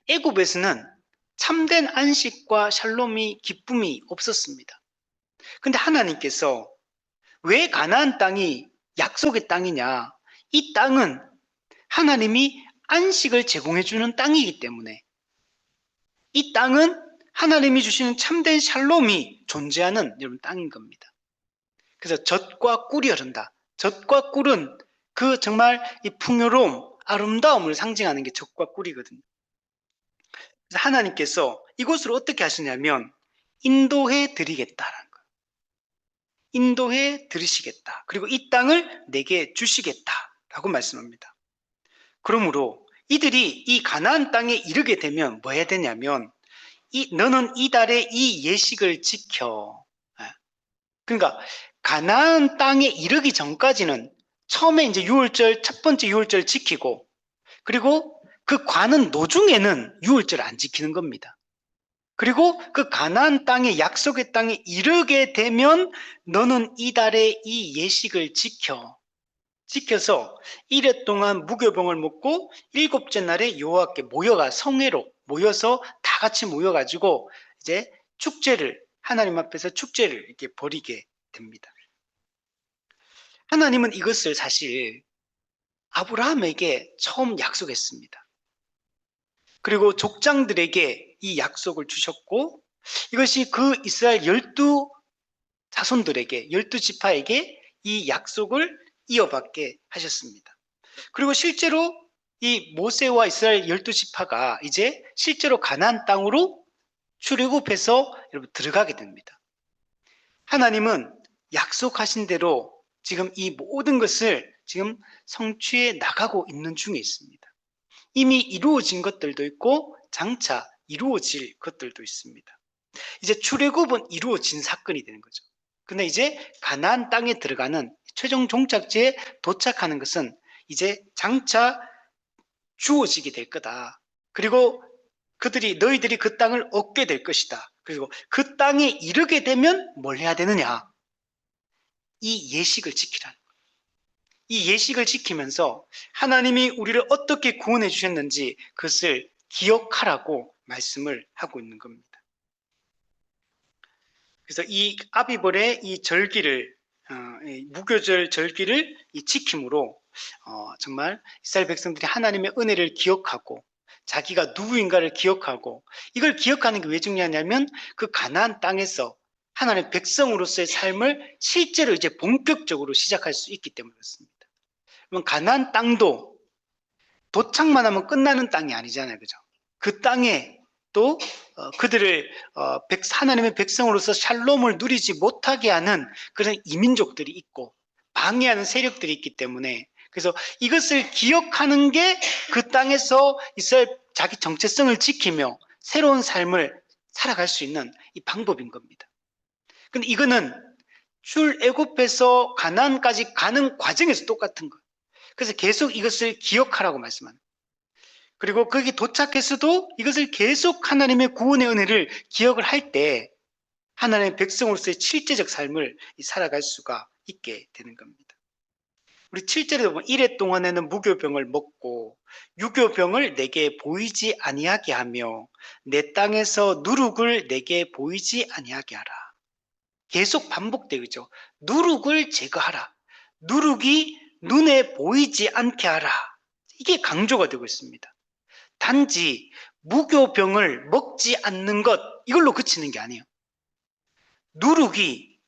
애굽에서는 참된 안식과 샬롬이 기쁨이 없었습니다. 근데 하나님께서 왜 가나안 땅이 약속의 땅이냐? 이 땅은 하나님이 안식을 제공해 주는 땅이기 때문에, 이 땅은 하나님이 주시는 참된 샬롬이 존재하는 여러분 땅인 겁니다. 그래서 젖과 꿀이 흐른다. 젖과 꿀은 그 정말 이 풍요로움, 아름다움을 상징하는 게 젖과 꿀이거든요. 그래서 하나님께서 이곳을 어떻게 하시냐면 인도해 드리겠다라는 거예요. 인도해 드리시겠다. 그리고 이 땅을 내게 주시겠다라고 말씀합니다. 그러므로 이들이 이 가나안 땅에 이르게 되면 뭐 해야 되냐면 너는 이달의 이 예식을 지켜. 그러니까 가나안 땅에 이르기 전까지는 처음에 이제 유월절, 첫 번째 유월절 지키고, 그리고 그 관은 노중에는 유월절 안 지키는 겁니다. 그리고 그 가나안 땅에, 약속의 땅에 이르게 되면 너는 이달의 이 예식을 지켜서 1회 동안 무교병을 먹고 7째 날에 여호와께 모여가 성회로 모여서 다 같이 모여가지고 이제 축제를, 하나님 앞에서 축제를 이렇게 벌이게 됩니다. 하나님은 이것을 사실 아브라함에게 처음 약속했습니다. 그리고 족장들에게 이 약속을 주셨고, 이것이 그 이스라엘 12 자손들에게, 12지파에게 이 약속을 이어받게 하셨습니다. 그리고 실제로 이 모세와 이스라엘 12지파가 이제 실제로 가나안 땅으로 출애굽해서 여러분 들어가게 됩니다. 하나님은 약속하신 대로 지금 이 모든 것을 지금 성취해 나가고 있는 중에 있습니다. 이미 이루어진 것들도 있고 장차 이루어질 것들도 있습니다. 이제 출애굽은 이루어진 사건이 되는 거죠. 근데 이제 가나안 땅에 들어가는 최종 종착지에 도착하는 것은 이제 장차 주어지게 될 거다. 그리고 너희들이 그 땅을 얻게 될 것이다. 그리고 그 땅에 이르게 되면 뭘 해야 되느냐? 이 예식을 지키라는 거예요. 이 예식을 지키면서 하나님이 우리를 어떻게 구원해 주셨는지 그것을 기억하라고 말씀을 하고 있는 겁니다. 그래서 이 아비벌의 이 절기를, 무교절 절기를 지킴으로 정말 이스라엘 백성들이 하나님의 은혜를 기억하고 자기가 누구인가를 기억하고, 이걸 기억하는 게 왜 중요하냐면 그 가나안 땅에서 하나님의 백성으로서의 삶을 실제로 이제 본격적으로 시작할 수 있기 때문에 그렇습니다. 그러면 가나안 땅도 도착만 하면 끝나는 땅이 아니잖아요, 그죠? 그 땅에 또 그들을 하나님의 백성으로서 샬롬을 누리지 못하게 하는 그런 이민족들이 있고 방해하는 세력들이 있기 때문에, 그래서 이것을 기억하는 게 그 땅에서 이스라엘 자기 정체성을 지키며 새로운 삶을 살아갈 수 있는 이 방법인 겁니다. 근데 이거는 출애굽해서 가나안까지 가는 과정에서 똑같은 거예요. 그래서 계속 이것을 기억하라고 말씀합니다. 그리고 거기 도착해서도 이것을 계속 하나님의 구원의 은혜를 기억을 할 때 하나님의 백성으로서의 실제적 삶을 살아갈 수가 있게 되는 겁니다. 우리 7절에 보면 이래 동안에는 무교병을 먹고 유교병을 내게 보이지 아니하게 하며 내 땅에서 누룩을 내게 보이지 아니하게 하라. 계속 반복되죠. 누룩을 제거하라. 누룩이 눈에 보이지 않게 하라. 이게 강조가 되고 있습니다. 단지 무교병을 먹지 않는 것 이걸로 그치는 게 아니에요. 누룩이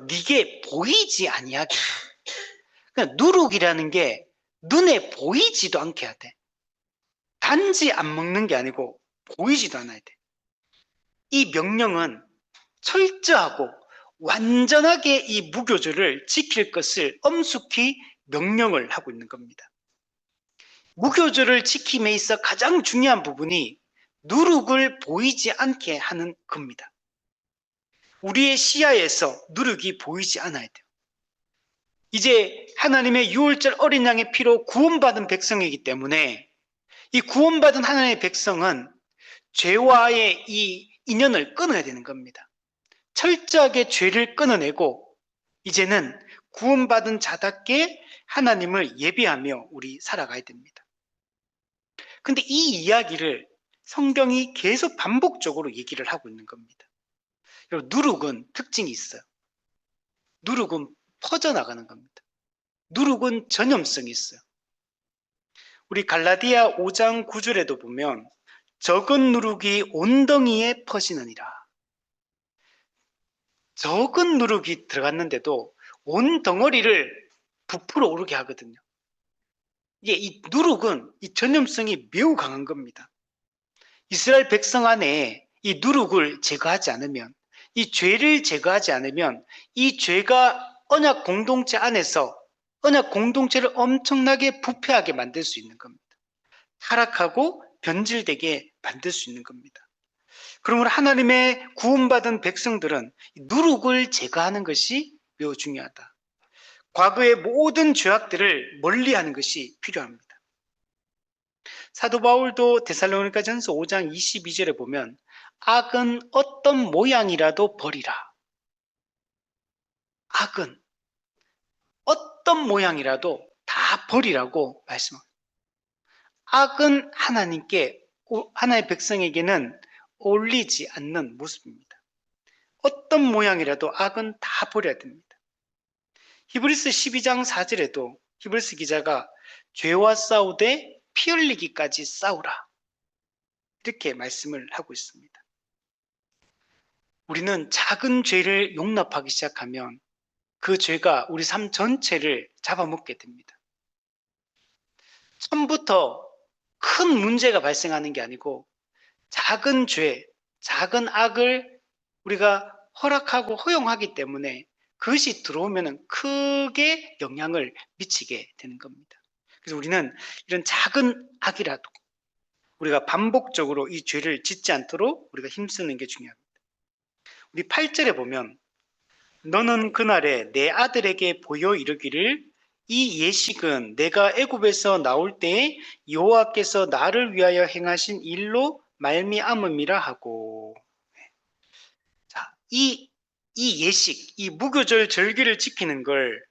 네게 보이지 아니하게 하라. 그러니까 누룩이라는 게 눈에 보이지도 않게 해야 돼. 단지 안 먹는 게 아니고 보이지도 않아야 돼. 이 명령은 철저하고 완전하게 이 무교절을 지킬 것을 엄숙히 명령을 하고 있는 겁니다. 무교절을 지킴에 있어 가장 중요한 부분이 누룩을 보이지 않게 하는 겁니다. 우리의 시야에서 누룩이 보이지 않아야 돼요. 이제 하나님의 유월절 어린 양의 피로 구원받은 백성이기 때문에 이 구원받은 하나님의 백성은 죄와의 이 인연을 끊어야 되는 겁니다. 철저하게 죄를 끊어내고 이제는 구원받은 자답게 하나님을 예배하며 우리 살아가야 됩니다. 근데 이 이야기를 성경이 계속 반복적으로 얘기를 하고 있는 겁니다. 여러분, 누룩은 특징이 있어요. 누룩은 퍼져나가는 겁니다. 누룩은 전염성이 있어요. 우리 갈라디아 5장 9절에도 보면 적은 누룩이 온덩이에 퍼지느니라. 적은 누룩이 들어갔는데도 온 덩어리를 부풀어 오르게 하거든요. 이게 이 누룩은 이 전염성이 매우 강한 겁니다. 이스라엘 백성 안에 이 누룩을 제거하지 않으면, 이 죄를 제거하지 않으면 이 죄가 언약 공동체 안에서 언약 공동체를 엄청나게 부패하게 만들 수 있는 겁니다. 타락하고 변질되게 만들 수 있는 겁니다. 그러므로 하나님의 구원받은 백성들은 누룩을 제거하는 것이 매우 중요하다. 과거의 모든 죄악들을 멀리하는 것이 필요합니다. 사도 바울도 데살로니가전서 5장 22절에 보면 악은 어떤 모양이라도 버리라. 악은 어떤 모양이라도 다 버리라고 말씀합니다. 악은 하나님의 백성에게는 어울리지 않는 모습입니다. 어떤 모양이라도 악은 다 버려야 됩니다. 히브리서 12장 4절에도 히브리서 기자가 죄와 싸우되 피 흘리기까지 싸우라. 이렇게 말씀을 하고 있습니다. 우리는 작은 죄를 용납하기 시작하면 그 죄가 우리 삶 전체를 잡아먹게 됩니다. 처음부터 큰 문제가 발생하는 게 아니고 작은 죄, 작은 악을 우리가 허락하고 허용하기 때문에 그것이 들어오면 크게 영향을 미치게 되는 겁니다. 그래서 우리는 이런 작은 악이라도 우리가 반복적으로 이 죄를 짓지 않도록 우리가 힘쓰는 게 중요합니다. 우리 8절에 보면 너는 그날에 내 아들에게 보여 이르기를 이 예식은 내가 애굽에서 나올 때에 여호와께서 나를 위하여 행하신 일로 말미암음이라 하고. 자, 이 예식, 이 무교절 절기를 지키는 걸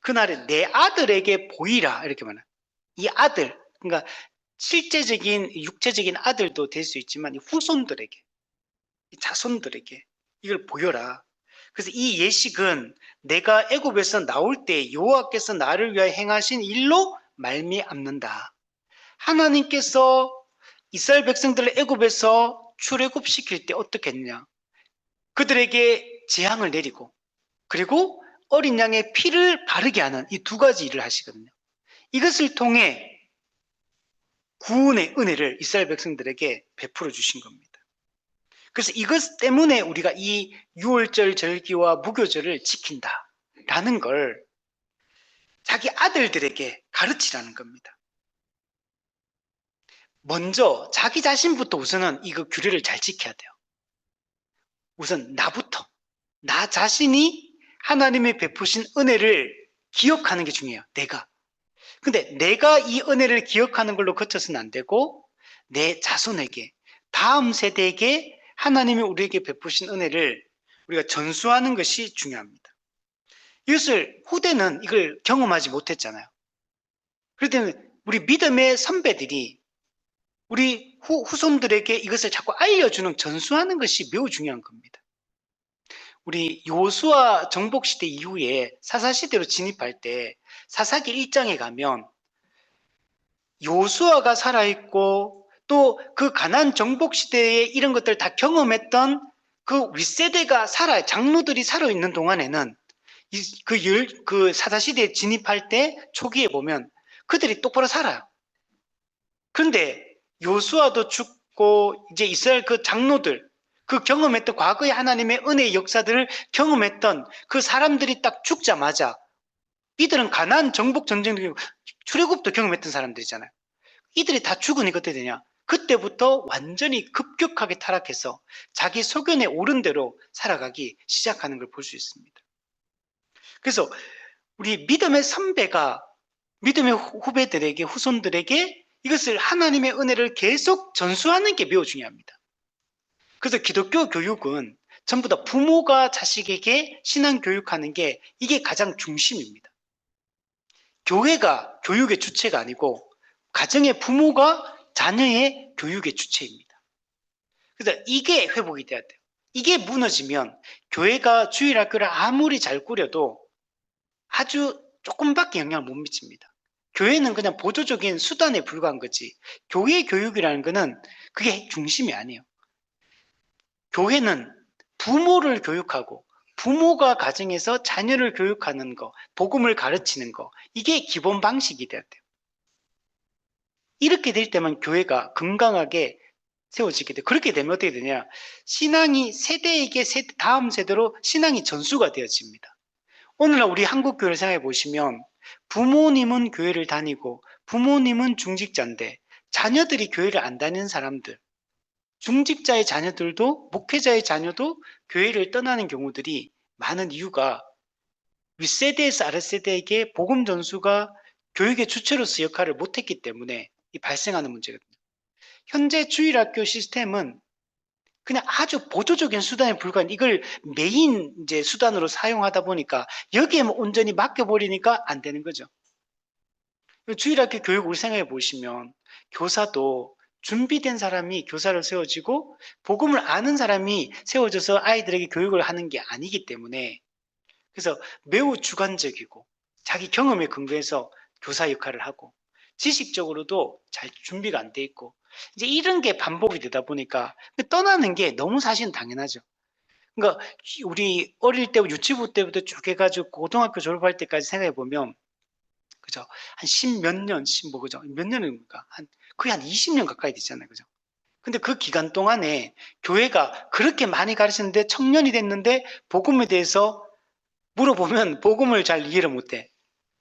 그날에 내 아들에게 보이라 이렇게 말해요. 이 아들, 그러니까 실제적인 육체적인 아들도 될 수 있지만 후손들에게, 자손들에게 이걸 보여라. 그래서 이 예식은 내가 애굽에서 나올 때 여호와께서 나를 위하여 행하신 일로 말미암는다. 하나님께서 이스라엘 백성들을 애굽에서 출애굽시킬 때 어떻게 했냐? 그들에게 재앙을 내리고 그리고 어린 양의 피를 바르게 하는 이 두 가지 일을 하시거든요. 이것을 통해 구원의 은혜를 이스라엘 백성들에게 베풀어 주신 겁니다. 그래서 이것 때문에 우리가 이 유월절 절기와 무교절을 지킨다라는 걸 자기 아들들에게 가르치라는 겁니다. 먼저 자기 자신부터 우선은 이거 규례를 잘 지켜야 돼요. 우선 나부터, 나 자신이 하나님의 베푸신 은혜를 기억하는 게 중요해요. 내가. 근데 내가 이 은혜를 기억하는 걸로 그쳐서는 안 되고 내 자손에게, 다음 세대에게 하나님이 우리에게 베푸신 은혜를 우리가 전수하는 것이 중요합니다. 이것을 후대는 이걸 경험하지 못했잖아요. 그렇기 때문에 우리 믿음의 선배들이 우리 후손들에게 이것을 자꾸 알려주는, 전수하는 것이 매우 중요한 겁니다. 우리 요수아 정복시대 이후에 사사시대로 진입할 때 사사기 1장에 가면 요수아가 살아있고 또 그 가나안 정복시대에 이런 것들 다 경험했던 그 윗세대가 장로들이 살아있는 동안에는 그 사사시대에 진입할 때 초기에 보면 그들이 똑바로 살아요. 그런데 요수아도 죽고 이제 이스라엘 그 장로들, 그 경험했던 과거의 하나님의 은혜의 역사들을 경험했던 그 사람들이 딱 죽자마자, 이들은 가나안 정복 전쟁도 출애굽도 경험했던 사람들이잖아요. 이들이 다 죽으니 어떻게 되냐? 그때부터 완전히 급격하게 타락해서 자기 소견에 옳은 대로 살아가기 시작하는 걸 볼 수 있습니다. 그래서 우리 믿음의 선배가 믿음의 후배들에게, 후손들에게 이것을, 하나님의 은혜를 계속 전수하는 게 매우 중요합니다. 그래서 기독교 교육은 전부 다 부모가 자식에게 신앙 교육하는 게 이게 가장 중심입니다. 교회가 교육의 주체가 아니고 가정의 부모가 자녀의 교육의 주체입니다. 그래서 이게 회복이 돼야 돼요. 이게 무너지면 교회가 주일학교를 아무리 잘 꾸려도 아주 조금밖에 영향을 못 미칩니다. 교회는 그냥 보조적인 수단에 불과한 거지, 교회 교육이라는 거는 그게 중심이 아니에요. 교회는 부모를 교육하고 부모가 가정에서 자녀를 교육하는 거, 복음을 가르치는 거, 이게 기본 방식이 돼야 돼요. 이렇게 될 때만 교회가 건강하게 세워지게 돼요. 그렇게 되면 어떻게 되냐? 신앙이 세대에게 다음 세대로 신앙이 전수가 되어집니다. 오늘날 우리 한국 교회를 생각해 보시면 부모님은 교회를 다니고 부모님은 중직자인데 자녀들이 교회를 안 다니는 사람들, 중직자의 자녀들도, 목회자의 자녀도 교회를 떠나는 경우들이 많은 이유가 윗세대에서 아랫세대에게 복음 전수가 교육의 주체로서 역할을 못했기 때문에 발생하는 문제거든요. 현재 주일학교 시스템은 그냥 아주 보조적인 수단에 불과한, 이걸 메인 이제 수단으로 사용하다 보니까 여기에 온전히 맡겨버리니까 안 되는 거죠. 주일학교 교육 우리 생각해 보시면 교사도 준비된 사람이 교사를 세워지고 복음을 아는 사람이 세워져서 아이들에게 교육을 하는 게 아니기 때문에, 그래서 매우 주관적이고 자기 경험에 근거해서 교사 역할을 하고 지식적으로도 잘 준비가 안 돼 있고, 이제 이런 게 반복이 되다 보니까 떠나는 게 너무 사실은 당연하죠. 그러니까 우리 어릴 때 유치부 때부터 쭉 해가지고 고등학교 졸업할 때까지 생각해 보면, 그죠? 한 십몇 년, 그죠? 몇 년입니까? 거의 한 20년 가까이 되잖아요. 그죠? 근데 그 기간 동안에 교회가 그렇게 많이 가르치는데 청년이 됐는데 복음에 대해서 물어보면 복음을 잘 이해를 못해.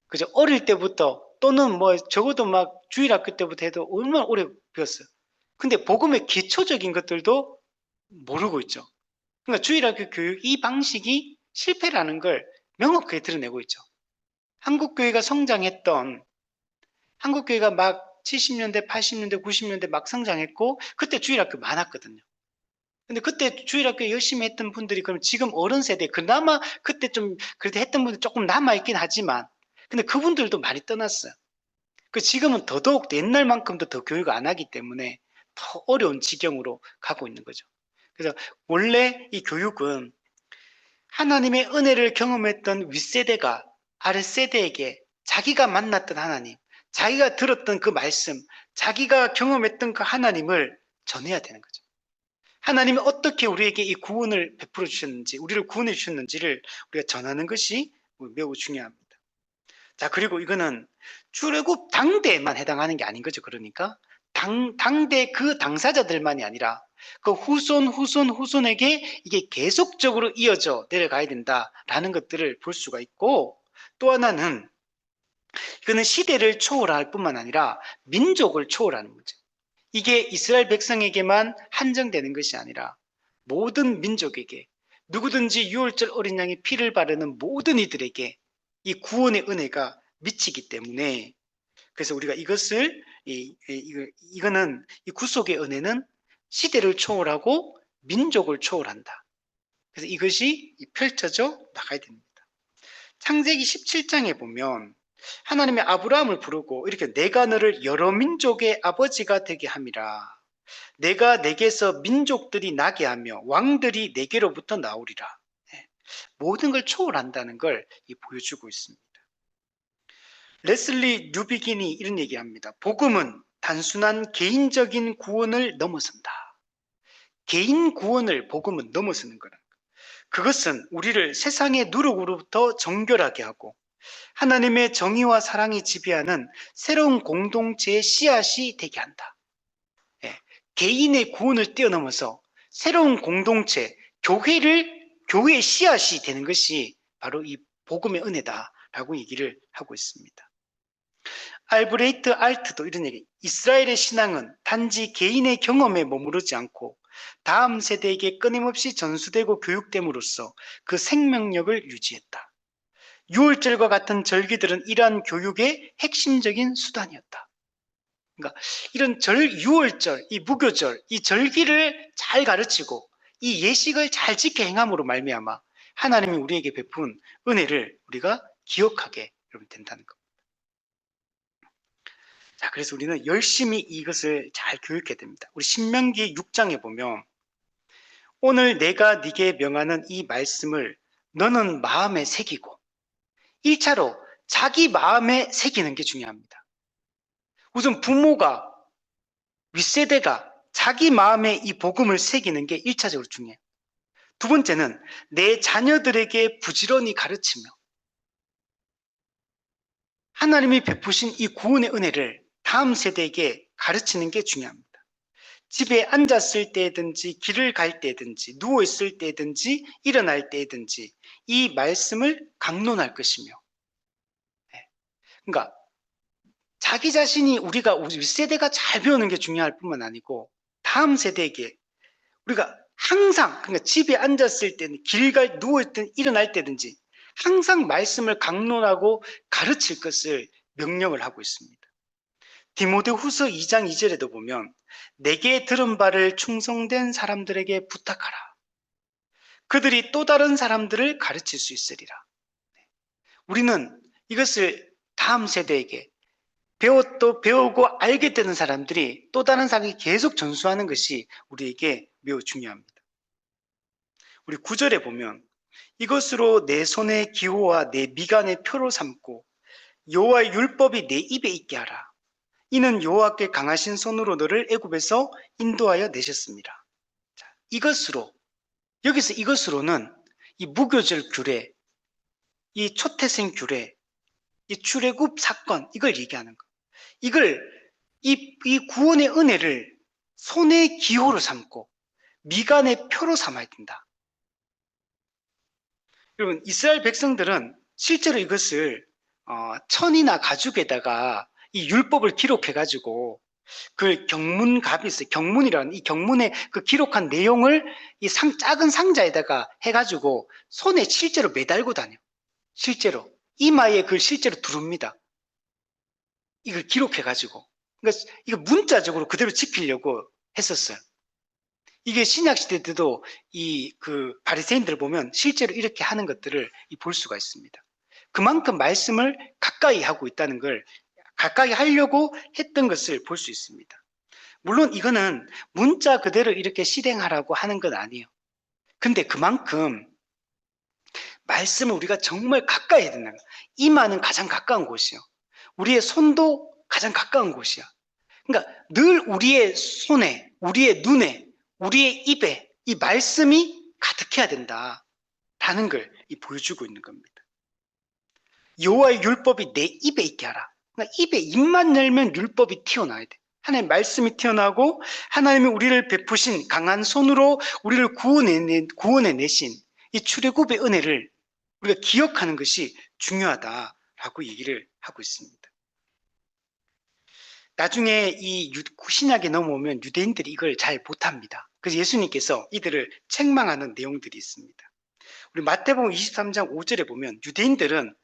그죠? 어릴 때부터 또는 뭐 적어도 막 주일학교 때부터 해도 얼마나 오래 배웠어요. 근데 복음의 기초적인 것들도 모르고 있죠. 그러니까 주일학교 교육 이 방식이 실패라는 걸 명확하게 드러내고 있죠. 한국교회가 성장했던, 한국교회가 막 70년대, 80년대, 90년대 막 성장했고 그때 주일학교 많았거든요. 근데 그때 주일학교 열심히 했던 분들이 그럼 지금 어른 세대, 그나마 그때 좀 그래도 했던 분들 조금 남아있긴 하지만 근데 그분들도 많이 떠났어요. 그 지금은 더더욱 옛날만큼도 더 교육을 안 하기 때문에 더 어려운 지경으로 가고 있는 거죠. 그래서 원래 이 교육은 하나님의 은혜를 경험했던 윗세대가 아랫세대에게 자기가 만났던 하나님, 자기가 들었던 그 말씀, 자기가 경험했던 그 하나님을 전해야 되는 거죠. 하나님이 어떻게 우리에게 이 구원을 베풀어 주셨는지, 우리를 구원해 주셨는지를 우리가 전하는 것이 매우 중요합니다. 자, 그리고 이거는 출애굽 당대에만 해당하는 게 아닌 거죠. 그러니까 당대 그 당사자들만이 아니라 그 후손에게 이게 계속적으로 이어져 내려가야 된다라는 것들을 볼 수가 있고, 또 하나는 이거는 시대를 초월할 뿐만 아니라 민족을 초월하는 문제. 이게 이스라엘 백성에게만 한정되는 것이 아니라 모든 민족에게, 누구든지 유월절 어린 양의 피를 바르는 모든 이들에게 이 구원의 은혜가 미치기 때문에 그래서 우리가 이것을 이거는 이 구속의 은혜는 시대를 초월하고 민족을 초월한다. 그래서 이것이 펼쳐져 나가야 됩니다. 창세기 17장에 보면 하나님의 아브라함을 부르고 이렇게 내가 너를 여러 민족의 아버지가 되게 함이라. 내가 내게서 민족들이 나게 하며 왕들이 내게로부터 나오리라. 모든 걸 초월한다는 걸 보여주고 있습니다. 레슬리 뉴비긴이 이런 얘기합니다. 복음은 단순한 개인적인 구원을 넘어선다. 개인 구원을 복음은 넘어서는 거라. 그것은 우리를 세상의 누룩으로부터 정결하게 하고 하나님의 정의와 사랑이 지배하는 새로운 공동체의 씨앗이 되게 한다. 개인의 구원을 뛰어넘어서 새로운 공동체, 교회의 씨앗이 되는 것이 바로 이 복음의 은혜다라고 얘기를 하고 있습니다. 알브레이트 알트도 이런 얘기, 이스라엘의 신앙은 단지 개인의 경험에 머무르지 않고 다음 세대에게 끊임없이 전수되고 교육됨으로써 그 생명력을 유지했다. 유월절과 같은 절기들은 이러한 교육의 핵심적인 수단이었다. 그러니까 이런 유월절, 이 무교절, 이 절기를 잘 가르치고 이 예식을 잘 지켜 행함으로 말미암아 하나님이 우리에게 베푼 은혜를 우리가 기억하게 된다는 겁니다. 자, 그래서 우리는 열심히 이것을 잘 교육해야 됩니다. 우리 신명기 6장에 보면 오늘 내가 네게 명하는 이 말씀을 너는 마음에 새기고 1차로 자기 마음에 새기는 게 중요합니다. 우선 부모가 윗세대가 자기 마음에 이 복음을 새기는 게 1차적으로 중요해요. 두 번째는 내 자녀들에게 부지런히 가르치며 하나님이 베푸신 이 구원의 은혜를 다음 세대에게 가르치는 게 중요합니다. 집에 앉았을 때든지 길을 갈 때든지 누워있을 때든지 일어날 때든지 이 말씀을 강론할 것이며, 그러니까 자기 자신이 우리가 우리 세대가 잘 배우는 게 중요할 뿐만 아니고 다음 세대에게 우리가 항상, 그러니까 집에 앉았을 때는 누워있든 일어날 때든지 항상 말씀을 강론하고 가르칠 것을 명령을 하고 있습니다. 디모데후서 2장 2절에도 보면 내게 들은 바를 충성된 사람들에게 부탁하라. 그들이 또 다른 사람들을 가르칠 수 있으리라. 우리는 이것을 다음 세대에게 배우고 알게 되는 사람들이 또 다른 사람에게 계속 전수하는 것이 우리에게 매우 중요합니다. 우리 9절에 보면 이것으로 내 손의 기호와 내 미간의 표로 삼고 여호와의 율법이 내 입에 있게 하라. 이는 여호와께 강하신 손으로 너를 애굽에서 인도하여 내셨습니다. 자, 이것으로, 여기서 이것으로는 이 무교절 규례, 이 초태생 규례, 이 출애굽 사건, 이걸 얘기하는 거. 이 구원의 은혜를 손의 기호로 삼고 미간의 표로 삼아야 된다. 여러분, 이스라엘 백성들은 실제로 이것을 천이나 가죽에다가 이 율법을 기록해가지고 그 경문갑이 있어요. 경문이라는 이 경문에 그 기록한 내용을 이 작은 상자에다가 해가지고 손에 실제로 매달고 다녀. 실제로 이마에 그걸 실제로 두릅니다. 이걸 기록해가지고. 그러니까 이거 문자적으로 그대로 지키려고 했었어요. 이게 신약 시대 때도 그 바리새인들을 보면 실제로 이렇게 하는 것들을 볼 수가 있습니다. 그만큼 말씀을 가까이 하고 있다는 걸 가까이 하려고 했던 것을 볼 수 있습니다. 물론 이거는 문자 그대로 이렇게 실행하라고 하는 건 아니에요. 근데 그만큼 말씀을 우리가 정말 가까이 해야 된다는 거예요. 이마는 가장 가까운 곳이요. 우리의 손도 가장 가까운 곳이야. 그러니까 늘 우리의 손에, 우리의 눈에, 우리의 입에 이 말씀이 가득해야 된다라는 걸 보여주고 있는 겁니다. 여호와의 율법이 내 입에 있게 하라. 그러니까 입에 입만 열면 율법이 튀어나와야 돼. 하나님의 말씀이 튀어나오고 하나님이 우리를 베푸신 강한 손으로 우리를 구원해내신 이 출애굽의 은혜를 우리가 기억하는 것이 중요하다라고 얘기를 하고 있습니다. 나중에 이 신약에 넘어오면 유대인들이 이걸 잘 못합니다. 그래서 예수님께서 이들을 책망하는 내용들이 있습니다. 우리 마태복음 23장 5절에 보면 유대인들은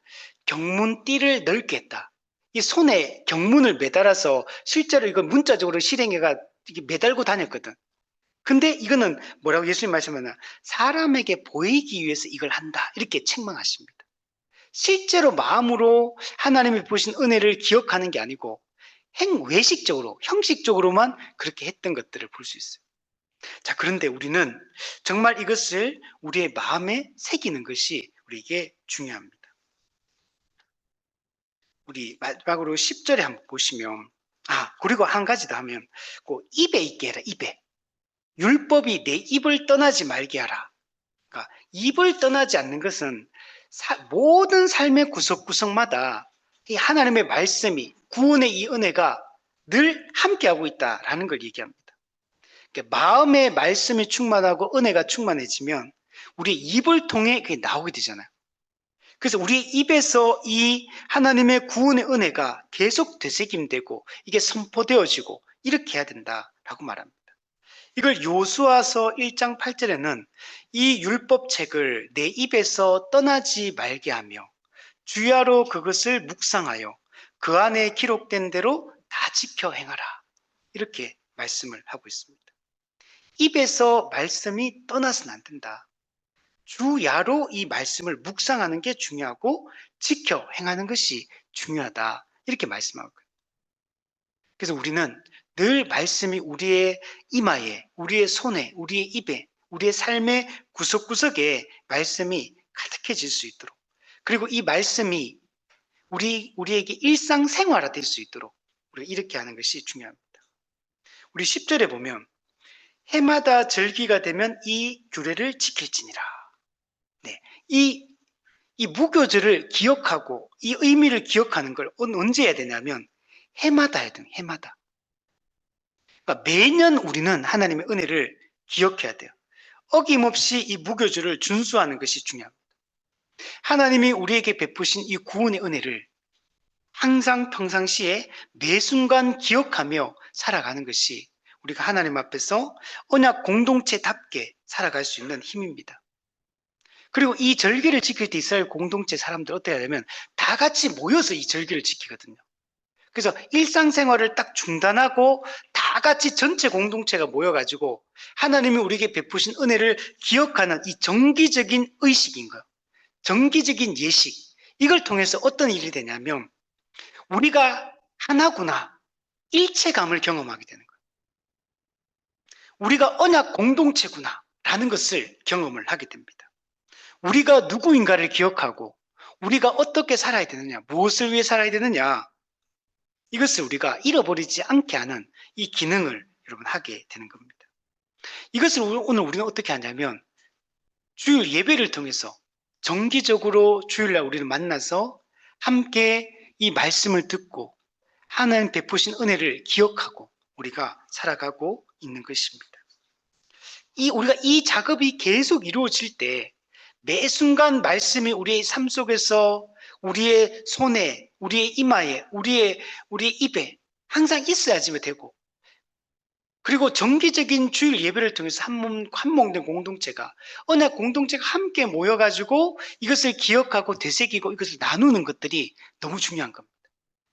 경문띠를 넓게 했다. 이 손에 경문을 매달아서 실제로 이건 문자적으로 실행해가 이게 매달고 다녔거든. 근데 이거는 뭐라고 예수님 말씀하면 사람에게 보이기 위해서 이걸 한다. 이렇게 책망하십니다. 실제로 마음으로 하나님이 보신 은혜를 기억하는 게 아니고 외식적으로, 형식적으로만 그렇게 했던 것들을 볼 수 있어요. 자, 그런데 우리는 정말 이것을 우리의 마음에 새기는 것이 우리에게 중요합니다. 우리 마지막으로 10절에 한번 보시면, 그리고 한 가지 더 하면, 그 입에 있게 해라, 입에. 율법이 내 입을 떠나지 말게 하라. 그러니까 입을 떠나지 않는 것은 모든 삶의 구석구석마다 이 하나님의 말씀이, 구원의 이 은혜가 늘 함께하고 있다라는 걸 얘기합니다. 그러니까 마음의 말씀이 충만하고 은혜가 충만해지면 우리 입을 통해 그게 나오게 되잖아요. 그래서 우리 입에서 이 하나님의 구원의 은혜가 계속 되새김되고 이게 선포되어지고 이렇게 해야 된다라고 말합니다. 이걸 요수아서 1장 8절에는 이 율법책을 내 입에서 떠나지 말게 하며 주야로 그것을 묵상하여 그 안에 기록된 대로 다 지켜 행하라. 이렇게 말씀을 하고 있습니다. 입에서 말씀이 떠나서는 안 된다. 주야로 이 말씀을 묵상하는 게 중요하고 지켜 행하는 것이 중요하다. 이렇게 말씀하고 있어요. 그래서 우리는 늘 말씀이 우리의 이마에, 우리의 손에, 우리의 입에, 우리의 삶의 구석구석에 말씀이 가득해질 수 있도록, 그리고 이 말씀이 우리에게 일상생활화 될 수 있도록 우리가 이렇게 하는 것이 중요합니다. 우리 10절에 보면 해마다 절기가 되면 이 규례를 지킬지니라. 네, 이 무교절을 기억하고 이 의미를 기억하는 걸 언제 해야 되냐면 해마다 해야 돼요. 해마다. 그러니까 매년 우리는 하나님의 은혜를 기억해야 돼요. 어김없이 이 무교절을 준수하는 것이 중요합니다. 하나님이 우리에게 베푸신 이 구원의 은혜를 항상 평상시에 매 순간 기억하며 살아가는 것이 우리가 하나님 앞에서 언약 공동체답게 살아갈 수 있는 힘입니다. 그리고 이 절기를 지킬 때 이스라엘 공동체 사람들 어떻게 하냐면 다 같이 모여서 이 절기를 지키거든요. 그래서 일상생활을 딱 중단하고 다 같이 전체 공동체가 모여가지고 하나님이 우리에게 베푸신 은혜를 기억하는 이 정기적인 의식인 거예요. 정기적인 예식. 이걸 통해서 어떤 일이 되냐면 우리가 하나구나, 일체감을 경험하게 되는 거예요. 우리가 언약 공동체구나 라는 것을 경험을 하게 됩니다. 우리가 누구인가를 기억하고 우리가 어떻게 살아야 되느냐, 무엇을 위해 살아야 되느냐, 이것을 우리가 잃어버리지 않게 하는 이 기능을 여러분 하게 되는 겁니다. 이것을 오늘 우리는 어떻게 하냐면 주일 예배를 통해서 정기적으로 주일날 우리를 만나서 함께 이 말씀을 듣고 하나님 베푸신 은혜를 기억하고 우리가 살아가고 있는 것입니다. 우리가 이 작업이 계속 이루어질 때 매 순간 말씀이 우리의 삶 속에서 우리의 손에, 우리의 이마에, 우리의 입에 항상 있어야지 되고, 그리고 정기적인 주일 예배를 통해서 한몸된 공동체가, 언약 공동체가 함께 모여가지고 이것을 기억하고 되새기고 이것을 나누는 것들이 너무 중요한 겁니다.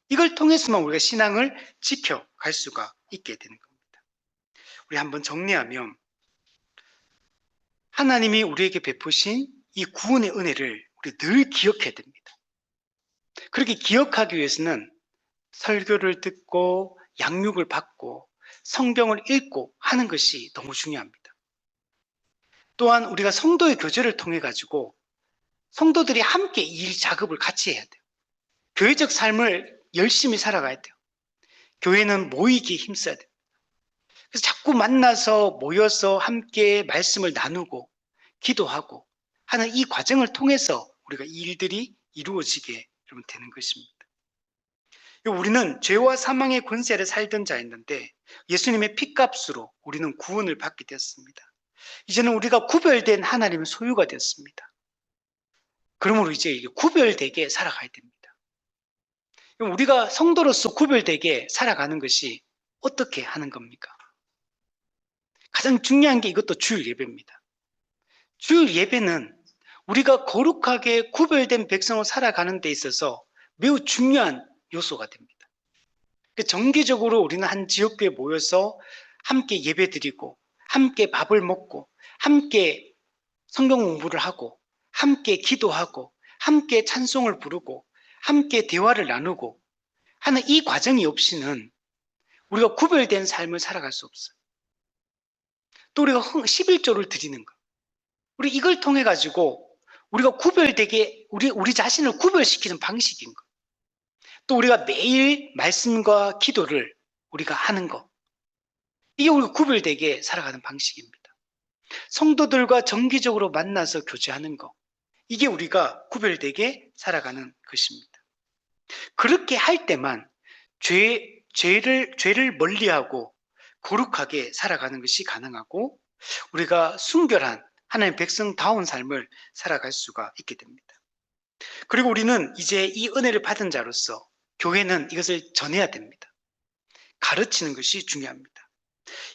이걸 통해서만 우리가 신앙을 지켜갈 수가 있게 되는 겁니다. 우리 한번 정리하면 하나님이 우리에게 베푸신 이 구원의 은혜를 우리 늘 기억해야 됩니다. 그렇게 기억하기 위해서는 설교를 듣고 양육을 받고 성경을 읽고 하는 것이 너무 중요합니다. 또한 우리가 성도의 교제를 통해 가지고 성도들이 함께 이 작업을 같이 해야 돼요. 교회적 삶을 열심히 살아가야 돼요. 교회는 모이기에 힘써야 돼요. 그래서 자꾸 만나서 모여서 함께 말씀을 나누고 기도하고 하는 이 과정을 통해서 우리가 이 일들이 이루어지게 되는 것입니다. 우리는 죄와 사망의 권세를 살던 자였는데 예수님의 피값으로 우리는 구원을 받게 되었습니다. 이제는 우리가 구별된 하나님의 소유가 되었습니다. 그러므로 이제 구별되게 살아가야 됩니다. 우리가 성도로서 구별되게 살아가는 것이 어떻게 하는 겁니까? 가장 중요한 게 이것도 주일 예배입니다. 주일 예배는 우리가 거룩하게 구별된 백성으로 살아가는 데 있어서 매우 중요한 요소가 됩니다. 정기적으로 우리는 한 지역교회에 모여서 함께 예배드리고 함께 밥을 먹고 함께 성경 공부를 하고 함께 기도하고 함께 찬송을 부르고 함께 대화를 나누고 하는 이 과정이 없이는 우리가 구별된 삶을 살아갈 수 없어요. 또 우리가 11조를 드리는 것, 우리 이걸 통해 가지고 우리가 구별되게 우리 자신을 구별시키는 방식인 것. 또 우리가 매일 말씀과 기도를 우리가 하는 것. 이게 우리가 구별되게 살아가는 방식입니다. 성도들과 정기적으로 만나서 교제하는 것. 이게 우리가 구별되게 살아가는 것입니다. 그렇게 할 때만 죄를 멀리하고 거룩하게 살아가는 것이 가능하고 우리가 순결한 하나님의 백성다운 삶을 살아갈 수가 있게 됩니다. 그리고 우리는 이제 이 은혜를 받은 자로서 교회는 이것을 전해야 됩니다. 가르치는 것이 중요합니다.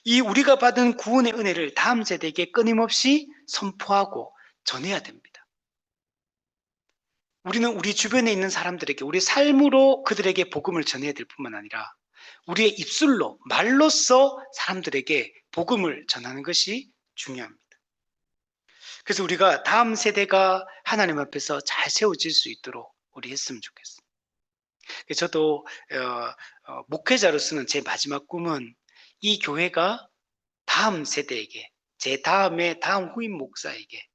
이 우리가 받은 구원의 은혜를 다음 세대에게 끊임없이 선포하고 전해야 됩니다. 우리는 우리 주변에 있는 사람들에게 우리 삶으로 그들에게 복음을 전해야 될 뿐만 아니라 우리의 입술로 말로써 사람들에게 복음을 전하는 것이 중요합니다. 그래서 우리가 다음 세대가 하나님 앞에서 잘 세워질 수 있도록 우리 했으면 좋겠습니다. 저도 목회자로서는 제 마지막 꿈은 이 교회가 다음 세대에게, 제 다음에 다음 후임 목사에게,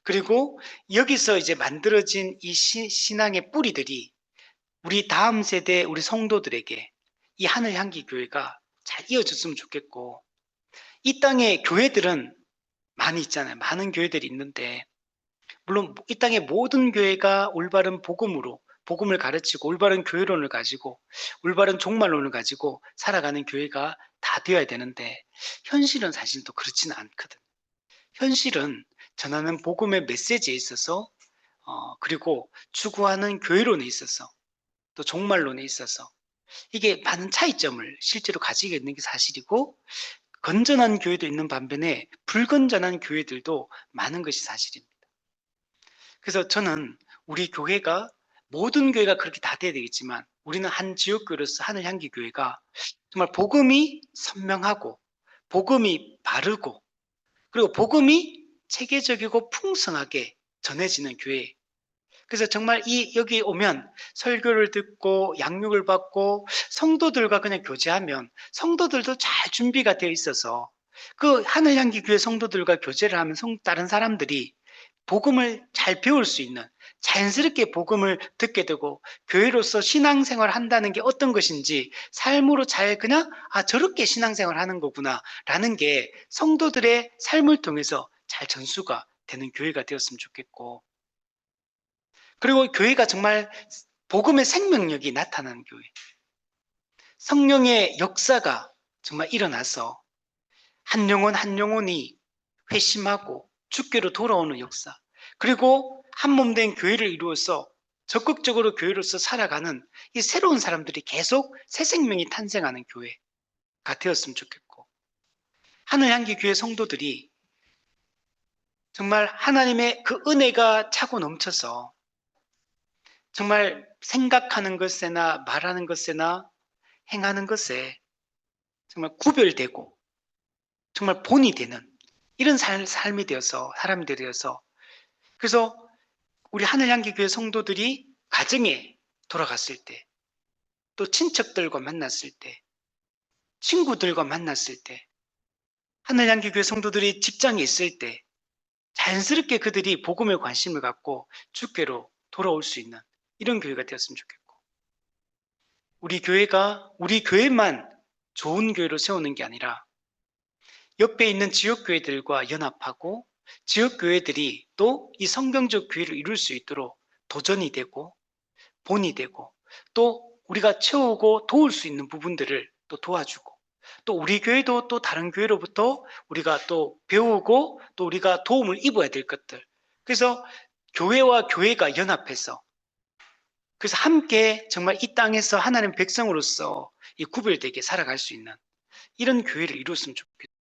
그리고 여기서 이제 만들어진 이 신앙의 뿌리들이 우리 다음 세대 우리 성도들에게 이 하늘향기 교회가 잘 이어졌으면 좋겠고, 이 땅에 교회들은 많이 있잖아요. 많은 교회들이 있는데 물론 이 땅의 모든 교회가 올바른 복음으로 복음을 가르치고 올바른 교회론을 가지고 올바른 종말론을 가지고 살아가는 교회가 다 되어야 되는데 현실은 사실 또 그렇지는 않거든. 현실은 전하는 복음의 메시지에 있어서 그리고 추구하는 교회론에 있어서 또 종말론에 있어서 이게 많은 차이점을 실제로 가지고 있는 게 사실이고, 건전한 교회도 있는 반면에 불건전한 교회들도 많은 것이 사실입니다. 그래서 저는 우리 교회가 모든 교회가 그렇게 다 돼야 되겠지만 우리는 한 지역교회로서 하늘향기교회가 정말 복음이 선명하고 복음이 바르고 그리고 복음이 체계적이고 풍성하게 전해지는 교회. 그래서 정말 여기 오면 설교를 듣고 양육을 받고 성도들과 그냥 교제하면 성도들도 잘 준비가 되어 있어서 그 하늘향기교회 성도들과 교제를 하면 다른 사람들이 복음을 잘 배울 수 있는, 자연스럽게 복음을 듣게 되고 교회로서 신앙생활 한다는 게 어떤 것인지 삶으로 잘 그냥 저렇게 신앙생활 하는 거구나 라는 게 성도들의 삶을 통해서 잘 전수가 되는 교회가 되었으면 좋겠고, 그리고 교회가 정말 복음의 생명력이 나타나는 교회, 성령의 역사가 정말 일어나서 한 영혼 한 영혼이 회심하고 주께로 돌아오는 역사, 그리고 한 몸 된 교회를 이루어서 적극적으로 교회로서 살아가는 이 새로운 사람들이 계속 새 생명이 탄생하는 교회가 되었으면 좋겠고, 하늘향기 교회 성도들이 정말 하나님의 그 은혜가 차고 넘쳐서 정말 생각하는 것에나 말하는 것에나 행하는 것에 정말 구별되고 정말 본이 되는 이런 삶이 되어서 사람이 되어서, 그래서 우리 하늘향기 교회 성도들이 가정에 돌아갔을 때, 또 친척들과 만났을 때, 친구들과 만났을 때, 하늘향기 교회 성도들이 직장에 있을 때 자연스럽게 그들이 복음에 관심을 갖고 주께로 돌아올 수 있는 이런 교회가 되었으면 좋겠고, 우리 교회만 좋은 교회로 세우는 게 아니라 옆에 있는 지역교회들과 연합하고 지역교회들이 또 이 성경적 교회를 이룰 수 있도록 도전이 되고 본이 되고 또 우리가 채우고 도울 수 있는 부분들을 또 도와주고, 또 우리 교회도 또 다른 교회로부터 우리가 또 배우고 또 우리가 도움을 입어야 될 것들, 그래서 교회와 교회가 연합해서 그래서 함께 정말 이 땅에서 하나님 백성으로서 이 구별되게 살아갈 수 있는 이런 교회를 이루었으면 좋겠습니다.